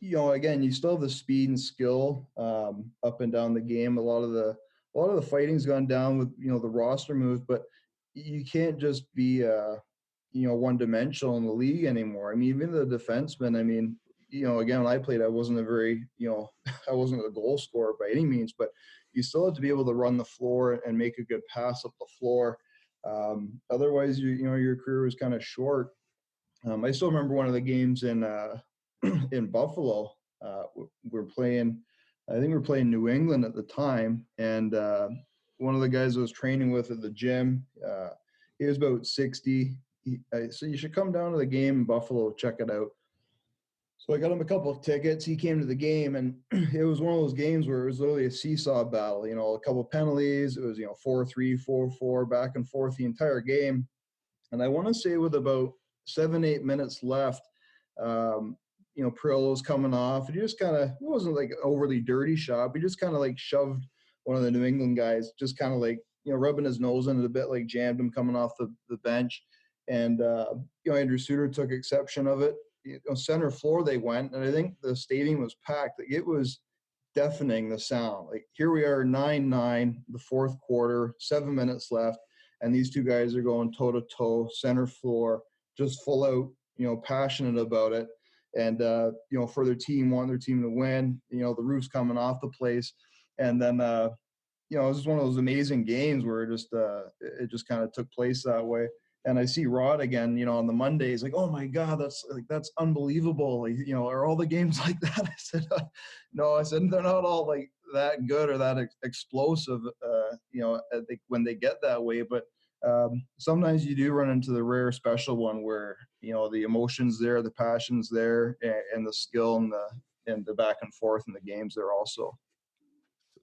again, you still have the speed and skill up and down the game. A lot of the fighting's gone down with, the roster moves, but you can't just be, one dimensional in the league anymore. I mean, even the defensemen, I mean, again, when I played, I wasn't I wasn't a goal scorer by any means, but you still have to be able to run the floor and make a good pass up the floor. Otherwise, your career was kind of short. I still remember one of the games in Buffalo. We're playing, I think we were playing New England at the time, and one of the guys I was training with at the gym, he was about 60. So you should come down to the game in Buffalo, check it out. So I got him a couple of tickets. He came to the game, and it was one of those games where it was literally a seesaw battle. A couple of penalties. It was 4-3, 4-4, back and forth the entire game. And I want to say with about 7-8 minutes left, Priolo's coming off. And he just kind of, it wasn't like an overly dirty shot, but he just kind of like shoved one of the New England guys, just kind of like, rubbing his nose in it a bit, like jammed him coming off the bench. And, Andrew Suter took exception of it. Center floor they went, and I think the stadium was packed. Like, it was deafening, the sound. Like, here we are, 9-9, the fourth quarter, 7 minutes left, and these two guys are going toe-to-toe, center floor, just full out, passionate about it. And, for their team, want their team to win. The roof's coming off the place. And then, it was just one of those amazing games where it just kind of took place that way. And I see Rod again, on the Mondays, like, oh my God, that's unbelievable. Like, are all the games like that? I said, no. I said, they're not all like that good or that explosive, I think when they get that way. But sometimes you do run into the rare special one where, the emotion's there, the passion's there, and the skill and the back and forth in the games there also.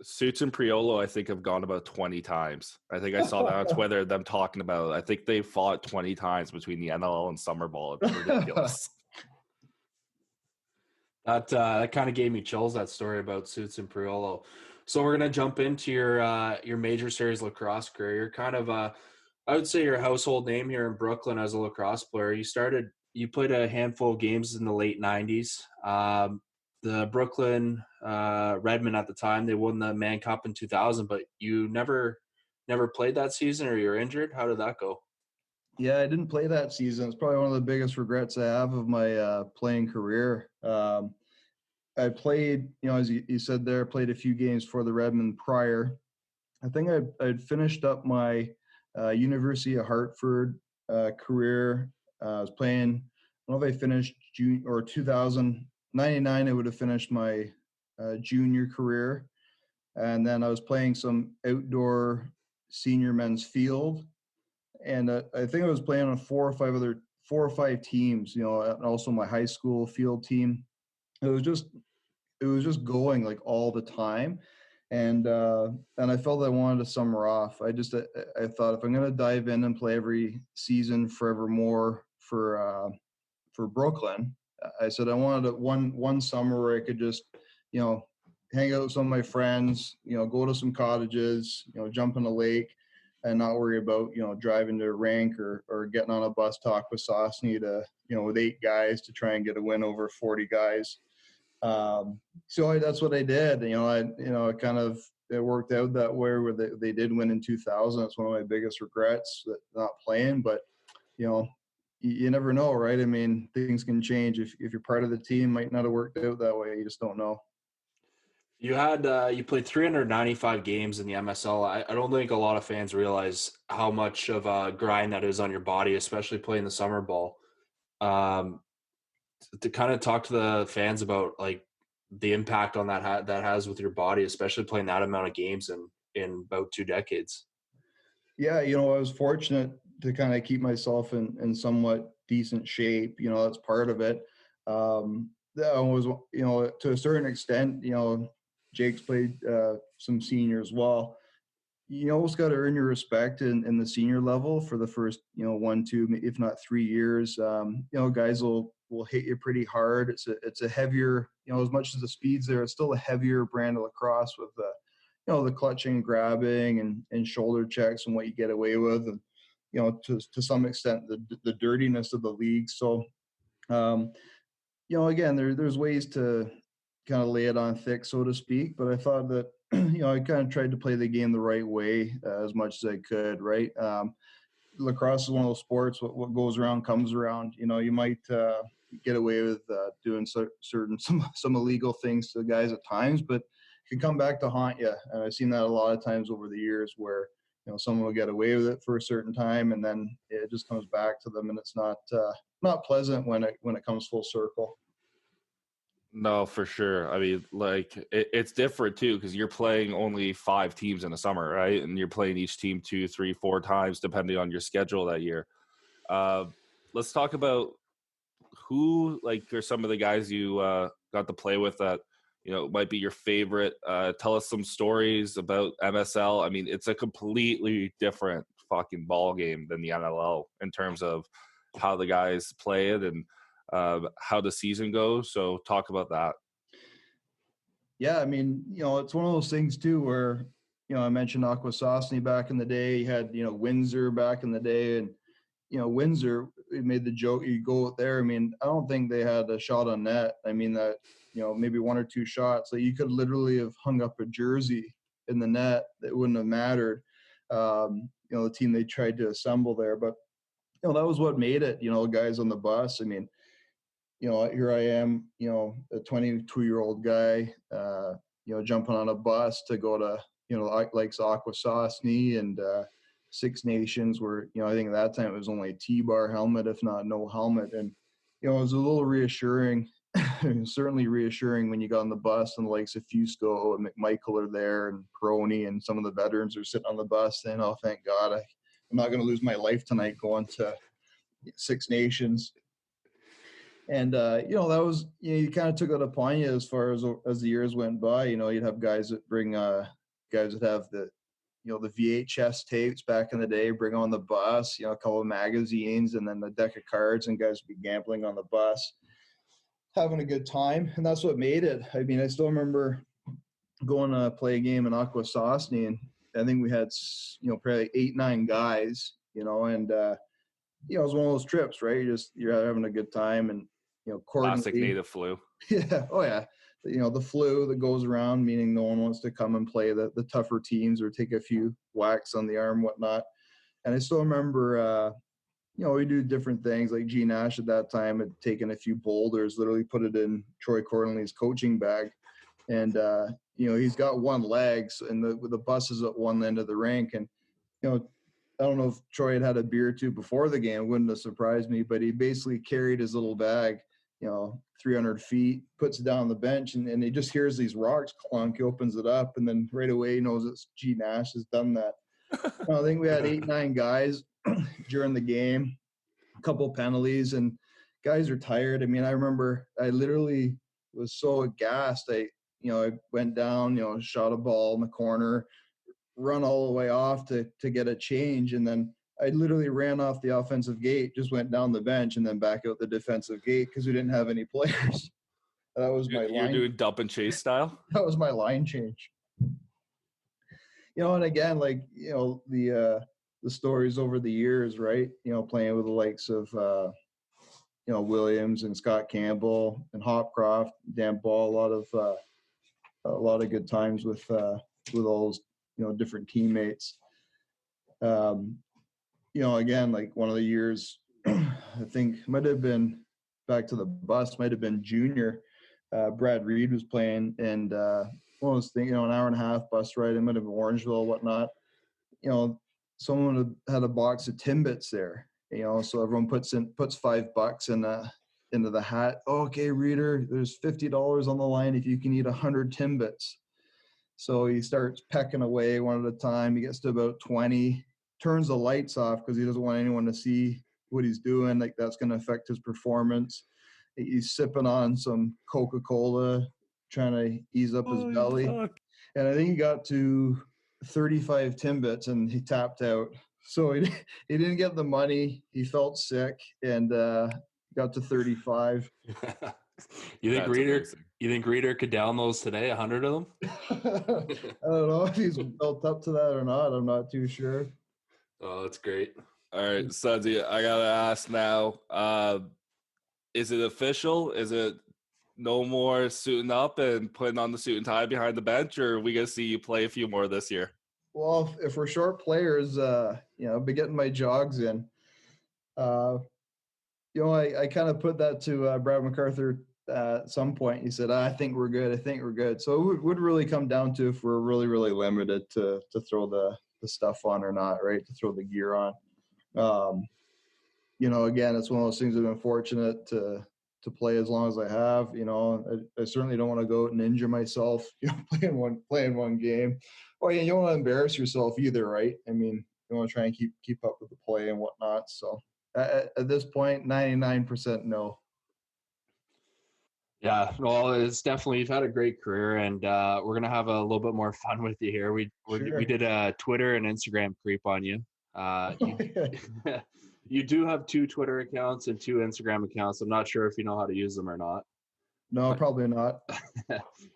Suits and Priolo, I think, have gone about 20 times. I think I saw that on Twitter, them talking about it. I think they fought 20 times between the NLL and summer ball. It's ridiculous. That kind of gave me chills, that story about Suits and Priolo. So we're gonna jump into your Major Series Lacrosse career. You're kind of I would say your household name here in Brooklyn as a lacrosse player. You played a handful of games in the late '90s. The Brooklyn Redmen at the time, they won the Mann Cup in 2000, but you never played that season, or you're injured. How did that go? Yeah, I didn't play that season. It's probably one of the biggest regrets I have of my playing career. I played, as you said there, played a few games for the Redmen prior. I think I'd finished up my University of Hartford career. I was playing, I don't know if I finished June or 2099, I would have finished my junior career. And then I was playing some outdoor senior men's field. And I think I was playing on four or five teams, and also my high school field team. It was just going like all the time, and I felt I wanted to summer off. I thought if I'm going to dive in and play every season forevermore for Brooklyn, I said I wanted one summer where I could just hang out with some of my friends, go to some cottages, jump in a lake, and not worry about driving to rank or getting on a bus talk with Sosny to with 8 guys to try and get a win over 40 guys. So that's what I did. It worked out that way where they did win in 2000. It's one of my biggest regrets, that not playing, but you never know, right? I mean, things can change. If you're part of the team, might not have worked out that way. You just don't know. You played 395 games in the MSL. I don't think a lot of fans realize how much of a grind that is on your body, especially playing the summer ball. Um, to kind of talk to the fans about like the impact on that has with your body, especially playing that amount of games in about 2 decades. Yeah, I was fortunate to kind of keep myself in somewhat decent shape. That's part of it. That was, to a certain extent, Jake's played some senior as well. You almost got to earn your respect in the senior level for the first, 1, 2, if not 3 years. Guys will hit you pretty hard. It's a heavier, as much as the speed's there, it's still a heavier brand of lacrosse with the clutching, grabbing, and shoulder checks and what you get away with, and to some extent the dirtiness of the league. So, again, there's ways to kind of lay it on thick, so to speak. But I thought that I kind of tried to play the game the right way as much as I could. Right. Lacrosse is one of those sports. What goes around comes around. You might get away with doing some illegal things to guys at times, but it can come back to haunt you. And I've seen that a lot of times over the years where someone will get away with it for a certain time, and then it just comes back to them, and it's not pleasant when it comes full circle. No, for sure. I mean, like it's different too because you're playing only 5 teams in the summer, right? And you're playing each team 2, 3, 4 times depending on your schedule that year. Let's talk about who are some of the guys you got to play with that might be your favorite. Tell us some stories about MSL. I mean, it's a completely different fucking ball game than the NLL in terms of how the guys play it and how the season goes. So talk about that. Yeah, I mean, it's one of those things too where, I mentioned Akwesasne back in the day. You had, Windsor back in the day, and Windsor, we made the joke, you go out there. I mean, I don't think they had a shot on net. I mean that, maybe 1 or 2 shots. Like you could literally have hung up a jersey in the net. It wouldn't have mattered. The team they tried to assemble there, but that was what made it. Guys on the bus. I mean, here I am, a 22-year-old guy, jumping on a bus to go to, like Akwesasne and Six Nations, where, I think at that time it was only a T-bar helmet, if not no helmet. And, it was a little reassuring, certainly reassuring when you got on the bus and the likes of Fusco and McMichael are there and Peroni and some of the veterans are sitting on the bus saying, oh, thank God, I'm not going to lose my life tonight going to Six Nations. And that was, you kind of took it upon you as far as the years went by. You'd have guys that bring guys that have the the VHS tapes back in the day, bring on the bus, a couple of magazines, and then a deck of cards, and guys would be gambling on the bus. having a good time, and that's what made it. I mean, I still remember going to play a game in Akwesasne, and I think we had, probably 8-9 guys, and it was one of those trips, right? You're having a good time, and Classic accordingly, native flu. yeah, oh yeah, the flu that goes around, meaning no one wants to come and play the tougher teams or take a few whacks on the arm, whatnot. And I still remember, we do different things. Like G Nash at that time had taken a few boulders, literally put it in Troy Cordinley's coaching bag, and he's got one leg, and the bus is at one end of the rink, and I don't know if Troy had a beer or two before the game. It wouldn't have surprised me, but he basically carried his little bag, 300 feet, puts it down on the bench, and he just hears these rocks clunk. He opens it up, and then right away he knows it's G Nash has done that. I think we had 8-9 guys during the game, a couple penalties, and guys are tired. I mean, I remember I literally was so aghast. I went down, shot a ball in the corner, run all the way off to get a change, and then I literally ran off the offensive gate, just went down the bench, and then back out the defensive gate because we didn't have any players. That was my line. You're doing dump and chase style? That was my line change. And again, the stories over the years, right? Playing with the likes of Williams and Scott Campbell and Hopcroft, Dan Ball, a lot of good times with all those different teammates. Again, like one of the years, I think might have been back to the bus, might have been junior. Brad Reed was playing, and one of those things, an hour and a half bus ride. It might have been Orangeville, whatnot. Someone had a box of Timbits there. So everyone puts $5 into the hat. Okay, Reader, there's $50 on the line if you can eat 100 Timbits. So he starts pecking away one at a time. He gets to about 20, turns the lights off because he doesn't want anyone to see what he's doing. Like that's going to affect his performance. He's sipping on some Coca-Cola, trying to ease up his belly. Fuck. And I think he got to 35 Timbits and he tapped out. So he didn't get the money. He felt sick and got to 35. You think Reader could down those today, 100 of them? I don't know if he's built up to that or not. I'm not too sure. Oh, that's great. All right, Sudsy, I gotta ask now. Is it official? Is it no more suiting up and putting on the suit and tie behind the bench, or are we gonna see you play a few more this year? Well, if we're short players, I've been getting my jogs in. I kind of put that to Brad MacArthur at some point. He said, I think we're good. So it would really come down to if we're really, really limited to throw the stuff on or not, right? To throw the gear on. Again, it's one of those things I've been fortunate to play as long as I have. I certainly don't want to go out and injure myself, playing one game. Oh yeah, you don't want to embarrass yourself either, right? I mean, you want to try and keep up with the play and whatnot. So at this point, 99% no. Yeah, well, it's definitely, you've had a great career, and we're gonna have a little bit more fun with you here. We did a Twitter and Instagram creep on you. You do have 2 Twitter accounts and 2 Instagram accounts. I'm not sure if you know how to use them or not. No, probably not.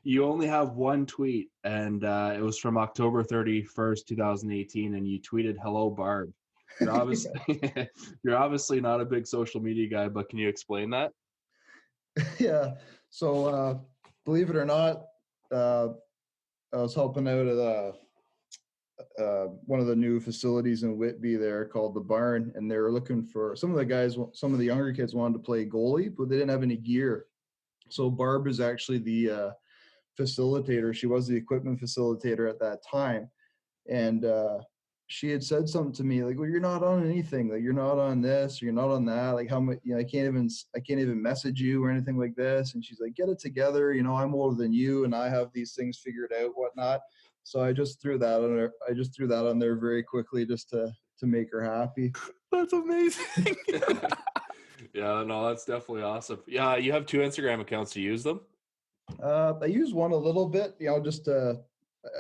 You only have 1 tweet, and it was from October 31st, 2018, and you tweeted, "Hello, Barb." You're obviously not a big social media guy, but can you explain that? Yeah. So believe it or not, I was helping out at one of the new facilities in Whitby there called the Barn, and they were looking for some of the younger kids wanted to play goalie, but they didn't have any gear. So Barb is actually the facilitator. She was the equipment facilitator at that time. And she had said something to me like, well, you're not on anything. Like, you're not on this, or you're not on that. Like, how much, I can't even message you or anything like this. And she's like, get it together. I'm older than you and I have these things figured out, whatnot. So I just threw that on her. I just threw that on there very quickly just to make her happy. That's amazing. Yeah, no, that's definitely awesome. Yeah, you have 2 Instagram accounts. To use them? I use one a little bit, just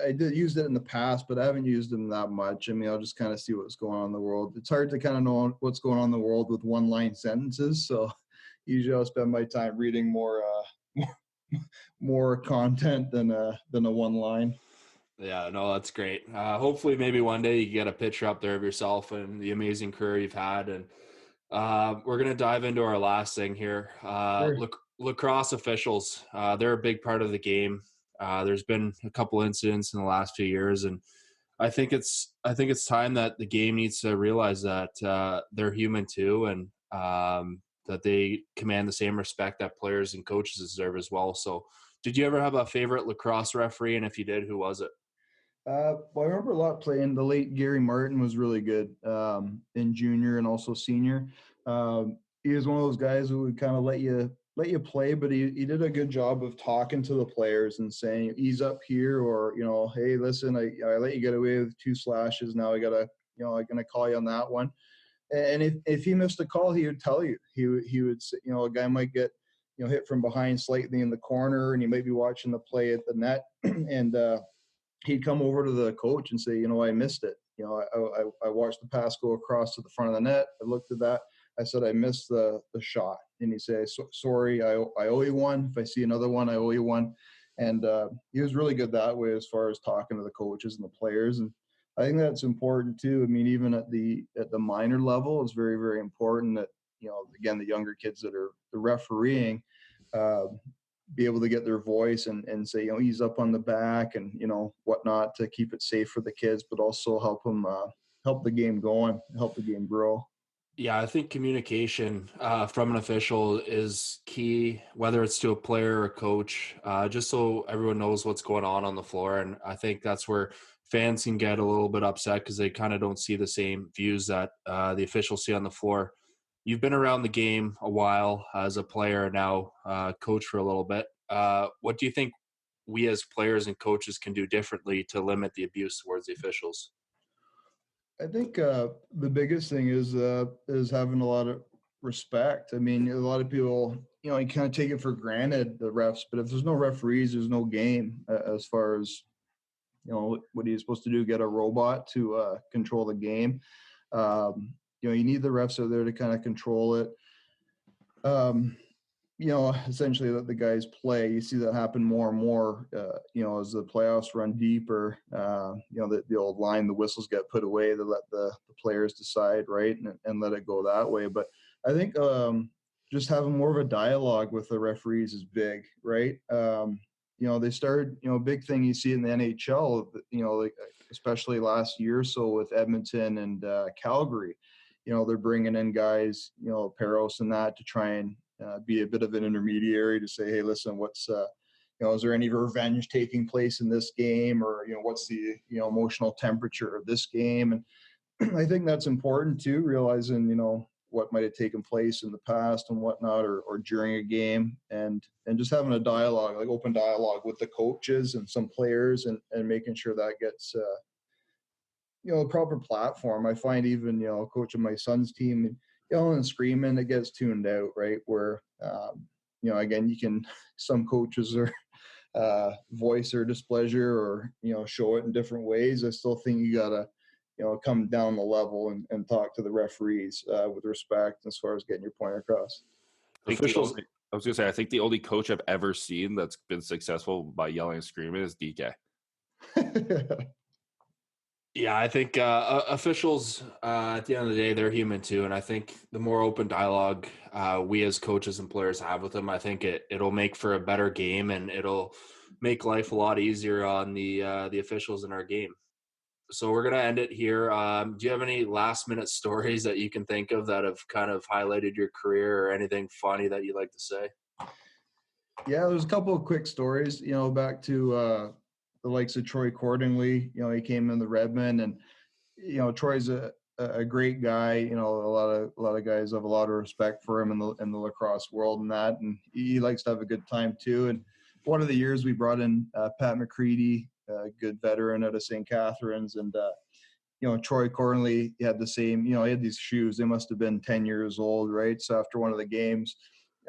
I did use it in the past, but I haven't used them that much. I mean, I'll just kind of see what's going on in the world. It's hard to kind of know what's going on in the world with one-line sentences. So, usually I'll spend my time reading more content than a one line. Yeah, no, that's great. Hopefully, maybe one day you get a picture up there of yourself and the amazing career you've had. And we're going to dive into our last thing here. Sure. Lacrosse officials, they're a big part of the game. There's been a couple incidents in the last few years, and I think it's time that the game needs to realize that they're human too, and that they command the same respect that players and coaches deserve as well. So, did you ever have a favorite lacrosse referee, and if you did, who was it? Well, I remember a lot playing. The late Gary Martin was really good in junior and also senior. He was one of those guys who would kind of let you play, but he did a good job of talking to the players and saying, ease up here, or, hey, listen, I let you get away with 2 slashes. Now I'm going to call you on that one. And if he missed a call, he would tell you. He would say, a guy might get, hit from behind slightly in the corner, and he might be watching the play at the net. And he'd come over to the coach and say, I missed it. I watched the pass go across to the front of the net. I looked at that. I said, I missed the shot. And he'd say, sorry, I owe you one. If I see another one, I owe you one. And he was really good that way as far as talking to the coaches and the players. And I think that's important too. I mean, even at the minor level, it's very, very important that, again, the younger kids that are the refereeing, be able to get their voice and say, ease up on the back and, whatnot to keep it safe for the kids, but also help them, help the game going, help the game grow. Yeah, I think communication from an official is key, whether it's to a player or a coach, just so everyone knows what's going on the floor. And I think that's where fans can get a little bit upset because they kind of don't see the same views that the officials see on the floor. You've been around the game a while as a player, now coach for a little bit. What do you think we as players and coaches can do differently to limit the abuse towards the officials? I think the biggest thing is having a lot of respect. I mean, a lot of people, you kind of take it for granted, the refs, but if there's no referees, there's no game as far as, what are you supposed to do? Get a robot to control the game. You need the refs out there to kind of control it. Essentially let the guys play. You see that happen more and more, as the playoffs run deeper, the old line, the whistles get put away to let the players decide, right, and let it go that way. But I think just having more of a dialogue with the referees is big, right? They started, big thing you see in the NHL, like especially last year or so with Edmonton and Calgary, they're bringing in guys, Peros and that to try and be a bit of an intermediary to say, hey, listen, what's, is there any revenge taking place in this game, or, what's the, emotional temperature of this game? And I think that's important too, realizing, what might have taken place in the past and whatnot, or during a game, and just having a dialogue, like open dialogue with the coaches and some players, and making sure that gets, a proper platform. I find even, coaching my son's team, yelling and screaming, it gets tuned out, right? Where, again, some coaches are voice their displeasure or, show it in different ways. I still think you gotta, come down the level and talk to the referees with respect as far as getting your point across. I was going to say, I think the only coach I've ever seen that's been successful by yelling and screaming is DK. Yeah, I think officials, at the end of the day, they're human too. And I think the more open dialogue we as coaches and players have with them, I think it'll make for a better game, and it'll make life a lot easier on the officials in our game. So we're going to end it here. Do you have any last minute stories that you can think of that have kind of highlighted your career, or anything funny that you'd like to say? Yeah, there's a couple of quick stories, back to the likes of Troy Cordingley. He came in the Redmen, and, Troy's a great guy. A lot of guys have a lot of respect for him in the lacrosse world and that, and he likes to have a good time too. And one of the years we brought in Pat McCready, a good veteran out of St. Catharines, and Troy Cordingley, he had the same, he had these shoes. They must have been 10 years old, right? So after one of the games,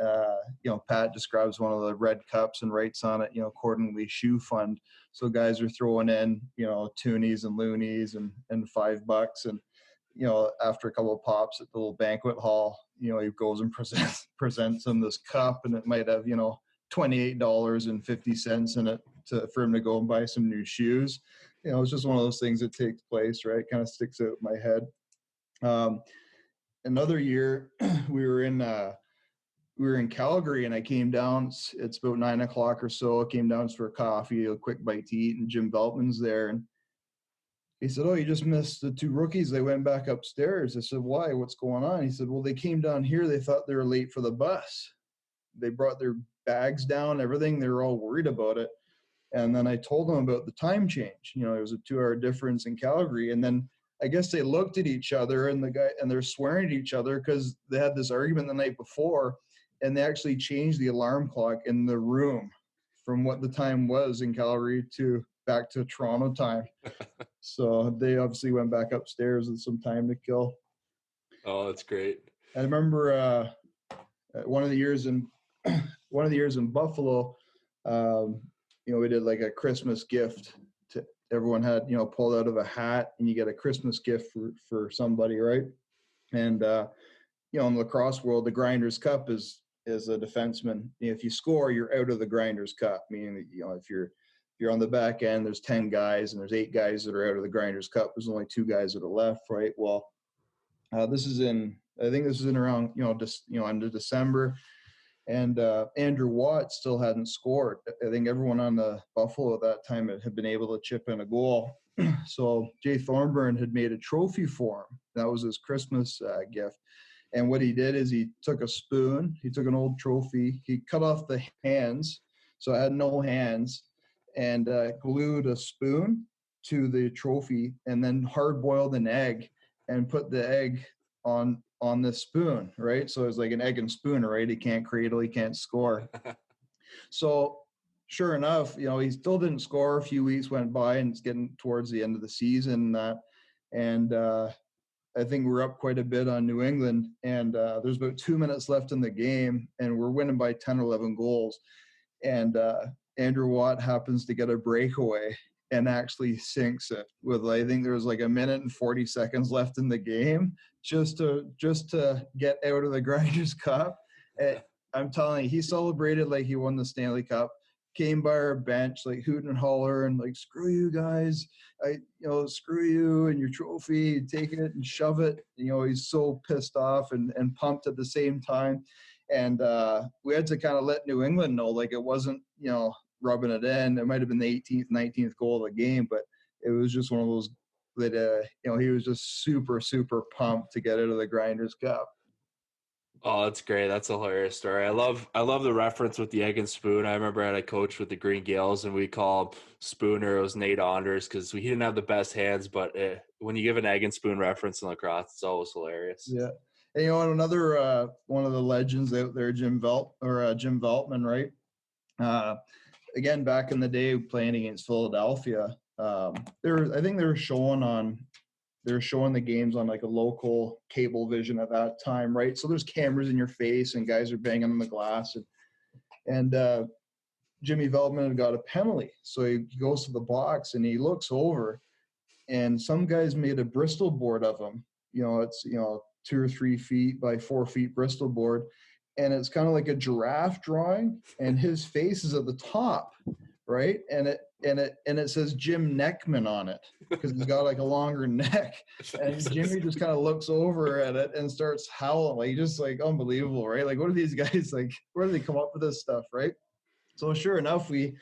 Pat describes one of the red cups and writes on it, Cordingley Shoe Fund. So guys are throwing in, toonies and loonies and $5. And, after a couple of pops at the little banquet hall, he goes and presents him this cup, and it might have, $28.50 in it for him to go and buy some new shoes. It's just one of those things that takes place, right? Kind of sticks out in my head. Another year we were in Calgary, and I came down. It's about 9:00 or so. I came down for a coffee, a quick bite to eat, and Jim Veltman's there. And he said, "Oh, you just missed the two rookies. They went back upstairs." I said, "Why? What's going on?" He said, "Well, they came down here. They thought they were late for the bus. They brought their bags down, everything. They were all worried about it." And then I told them about the time change. It was a 2-hour difference in Calgary. And then I guess they looked at each other, and they're swearing at each other because they had this argument the night before, and they actually changed the alarm clock in the room from what the time was in Calgary to back to Toronto time. So they obviously went back upstairs with some time to kill. Oh, that's great. I remember one of the years in Buffalo, we did like a Christmas gift to everyone. Had pulled out of a hat, and you get a Christmas gift for somebody, right? And in the lacrosse world, the Grinders Cup is a defenseman. If you score, you're out of the Grinders Cup. Meaning that, if you're on the back end, there's 10 guys, and there's 8 guys that are out of the Grinders Cup. There's only 2 guys that are left, right? Well, this is in around end of December. And Andrew Watt still hadn't scored. I think everyone on the Buffalo at that time had been able to chip in a goal. So Jay Thornburn had made a trophy for him. That was his Christmas gift. And what he did is he took a spoon. He took an old trophy. He cut off the hands, so I had no hands, and glued a spoon to the trophy, and then hard-boiled an egg and put the egg on the spoon, right? So it's like an egg and spoon, right? He can't cradle, he can't score. So sure enough, he still didn't score. A few weeks went by, and it's getting towards the end of the season. And I think we're up quite a bit on New England, and there's about 2 minutes left in the game, and we're winning by 10 or 11 goals. And Andrew Watt happens to get a breakaway and actually sinks it with, I think there was like 1 minute and 40 seconds left in the game, just to get out of the Grinders Cup. And I'm telling you, he celebrated like he won the Stanley Cup. Came by our bench like hooting and hollering, like, "Screw you guys, screw you and your trophy, take it and shove it." He's so pissed off and pumped at the same time. And we had to kind of let New England know, like, it wasn't, rubbing it in. It might have been the 18th, 19th goal of the game, but it was just one of those that, he was just super, super pumped to get out of the Grinders Cup. Oh, that's great. That's a hilarious story. I love the reference with the egg and spoon. I remember I had a coach with the Green Gales, and we called Spooner, it was Nate Anders, because he didn't have the best hands, but when you give an egg and spoon reference in lacrosse, it's always hilarious. Yeah. And, another one of the legends out there, Jim Veltman, right? Again, back in the day, playing against Philadelphia, I think they were showing the games on like a local cable vision at that time, right? So there's cameras in your face, and guys are banging on the glass, and Jimmy Veltman had got a penalty, so he goes to the box and he looks over, and some guys made a Bristol board of him. It's 2 or 3 feet by 4 feet Bristol board, and it's kind of like a giraffe drawing, and his face is at the top, right? And it says Jim Neckman on it because he's got like a longer neck. And Jimmy just kind of looks over at it and starts howling, like, just like unbelievable, right? Like, what are these guys, like, where do they come up with this stuff, right? So sure enough, it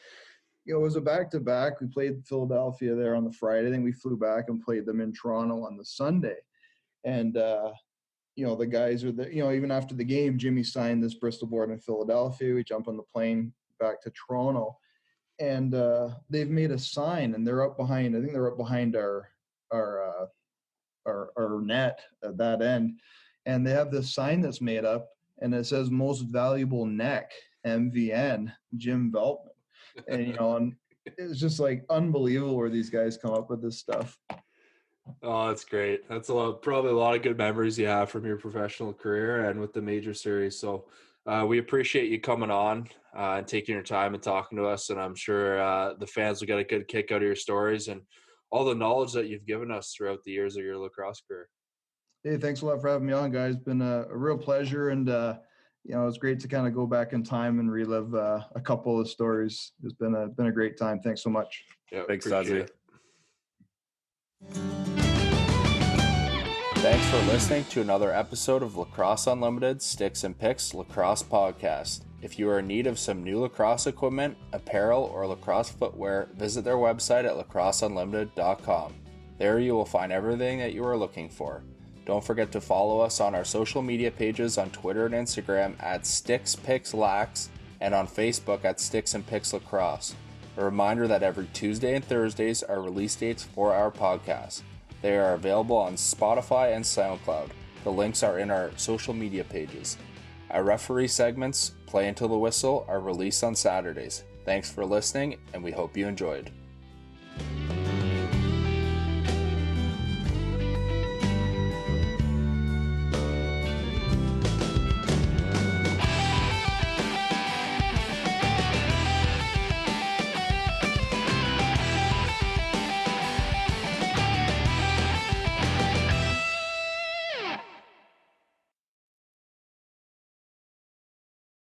was a back-to-back. We played Philadelphia there on the Friday. Then we flew back and played them in Toronto on the Sunday. And the guys are there. Even after the game, Jimmy signed this Bristol board in Philadelphia. We jump on the plane back to Toronto, and they've made a sign, and they're up behind. I think they're up behind our net at that end, and they have this sign that's made up, and it says "Most Valuable Neck, MVN, Jim Veltman." And and it's just like unbelievable where these guys come up with this stuff. Oh, that's great. That's probably a lot of good memories you have from your professional career and with the Major Series. So we appreciate you coming on and taking your time and talking to us. And I'm sure the fans will get a good kick out of your stories and all the knowledge that you've given us throughout the years of your lacrosse career. Hey, thanks a lot for having me on, guys. It's been a real pleasure, and it's great to kind of go back in time and relive a couple of stories. It's been a great time. Thanks so much. Yeah, thanks, Sudsy. Thanks for listening to another episode of Lacrosse Unlimited Sticks and Picks Lacrosse Podcast. If you are in need of some new lacrosse equipment, apparel, or lacrosse footwear, visit their website at lacrosseunlimited.com. There you will find everything that you are looking for. Don't forget to follow us on our social media pages on Twitter and Instagram at SticksPicksLax and on Facebook at Sticks and Picks Lacrosse. A reminder that every Tuesday and Thursdays are release dates for our podcast. They are available on Spotify and SoundCloud. The links are in our social media pages. Our referee segments, Play Until the Whistle, are released on Saturdays. Thanks for listening, and we hope you enjoyed.